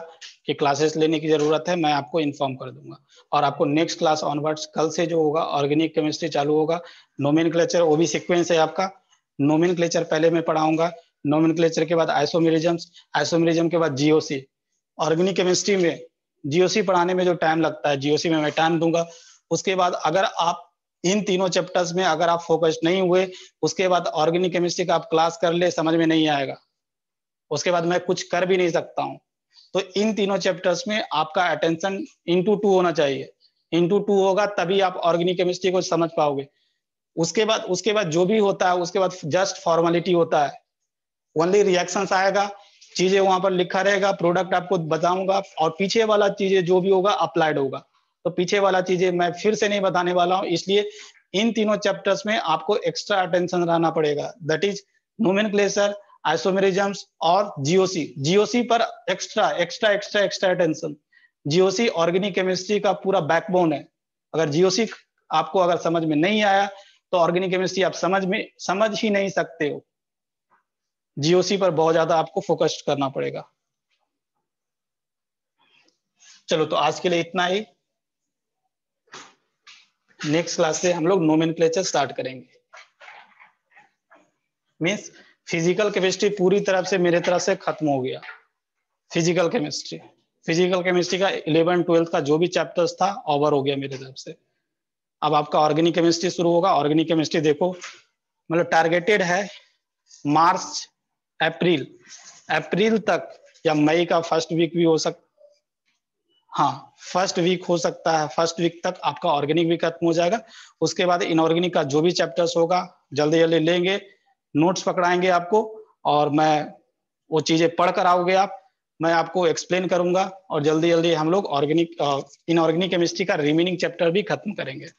कि क्लासेस लेने की जरूरत है मैं आपको इन्फॉर्म कर दूंगा, और आपको नेक्स्ट क्लास ऑनवर्ड्स कल से जो होगा ऑर्गेनिक केमिस्ट्री चालू होगा, नोमेनक्लेचर वो भी सीक्वेंस है आपका, नोमेनक्लेचर पहले मैं पढ़ाऊंगा, नोमेनक्लेचर के बाद आइसोमेरिज्म के बाद जीओसी, ऑर्गेनिक केमिस्ट्री में जीओसी पढ़ाने में जो टाइम लगता है जीओसी में मैं टाइम दूंगा, उसके बाद अगर आप इन तीनों चैप्टर्स में अगर आप फोकस नहीं हुए, उसके बाद ऑर्गेनिक केमिस्ट्री का आप क्लास कर ले समझ में नहीं आएगा, उसके बाद मैं कुछ कर भी नहीं सकता हूं, तो इन तीनों चैप्टर्स में आपका अटेंशन इंटू 2 होना चाहिए, इंटू 2 होगा तभी आप ऑर्गेनिक केमिस्ट्री को समझ पाओगे, उसके बाद जो भी होता है उसके बाद जस्ट फॉर्मेलिटी होता है, ओनली रिएक्शंस आएगा, चीजें वहां पर लिखा रहेगा, प्रोडक्ट आपको बताऊंगा, और पीछे वाला चीजें जो भी होगा अप्लाइड होगा, तो पीछे वाला चीजें मैं फिर से नहीं बताने वाला हूं, इसलिए इन तीनों चैप्टर्स में आपको एक्स्ट्रा अटेंशन रहना पड़ेगा, दैट इज नोमेनक्लेचर, आइसोमेरिज्म्स और जीओसी पर extra extra extra extra attention. GOC organic chemistry का पूरा बैकबोन है, अगर जीओसी आपको अगर समझ में नहीं आया तो ऑर्गेनिक केमिस्ट्री आप समझ ही नहीं सकते हो, जीओसी पर बहुत ज्यादा आपको फोकस करना पड़ेगा। चलो तो आज के लिए इतना ही, नेक्स्ट क्लास से हम लोग नोमेनक्लेचर स्टार्ट करेंगे, मींस फिजिकल केमिस्ट्री पूरी तरह से मेरे तरफ से खत्म हो गया, फिजिकल केमिस्ट्री का 11th 12th का जो भी चैप्टर्स था ओवर हो गया मेरे तरफ से, अब आपका ऑर्गेनिक केमिस्ट्री शुरू होगा। ऑर्गेनिक केमिस्ट्री देखो, मतलब टारगेटेड है मार्च अप्रैल तक या मई का फर्स्ट वीक भी हो सकता, हाँ फर्स्ट वीक हो सकता है, फर्स्ट वीक तक आपका ऑर्गेनिक भी खत्म हो जाएगा। उसके बाद इनऑर्गेनिक का जो भी चैप्टर्स होगा जल्दी जल्दी लेंगे, नोट्स पकड़ाएंगे आपको, और मैं वो चीजें पढ़ कर आओगे आप, मैं आपको एक्सप्लेन करूंगा, और जल्दी जल्दी हम लोग ऑर्गेनिक इनऑर्गेनिक केमिस्ट्री का रिमेनिंग चैप्टर भी खत्म करेंगे।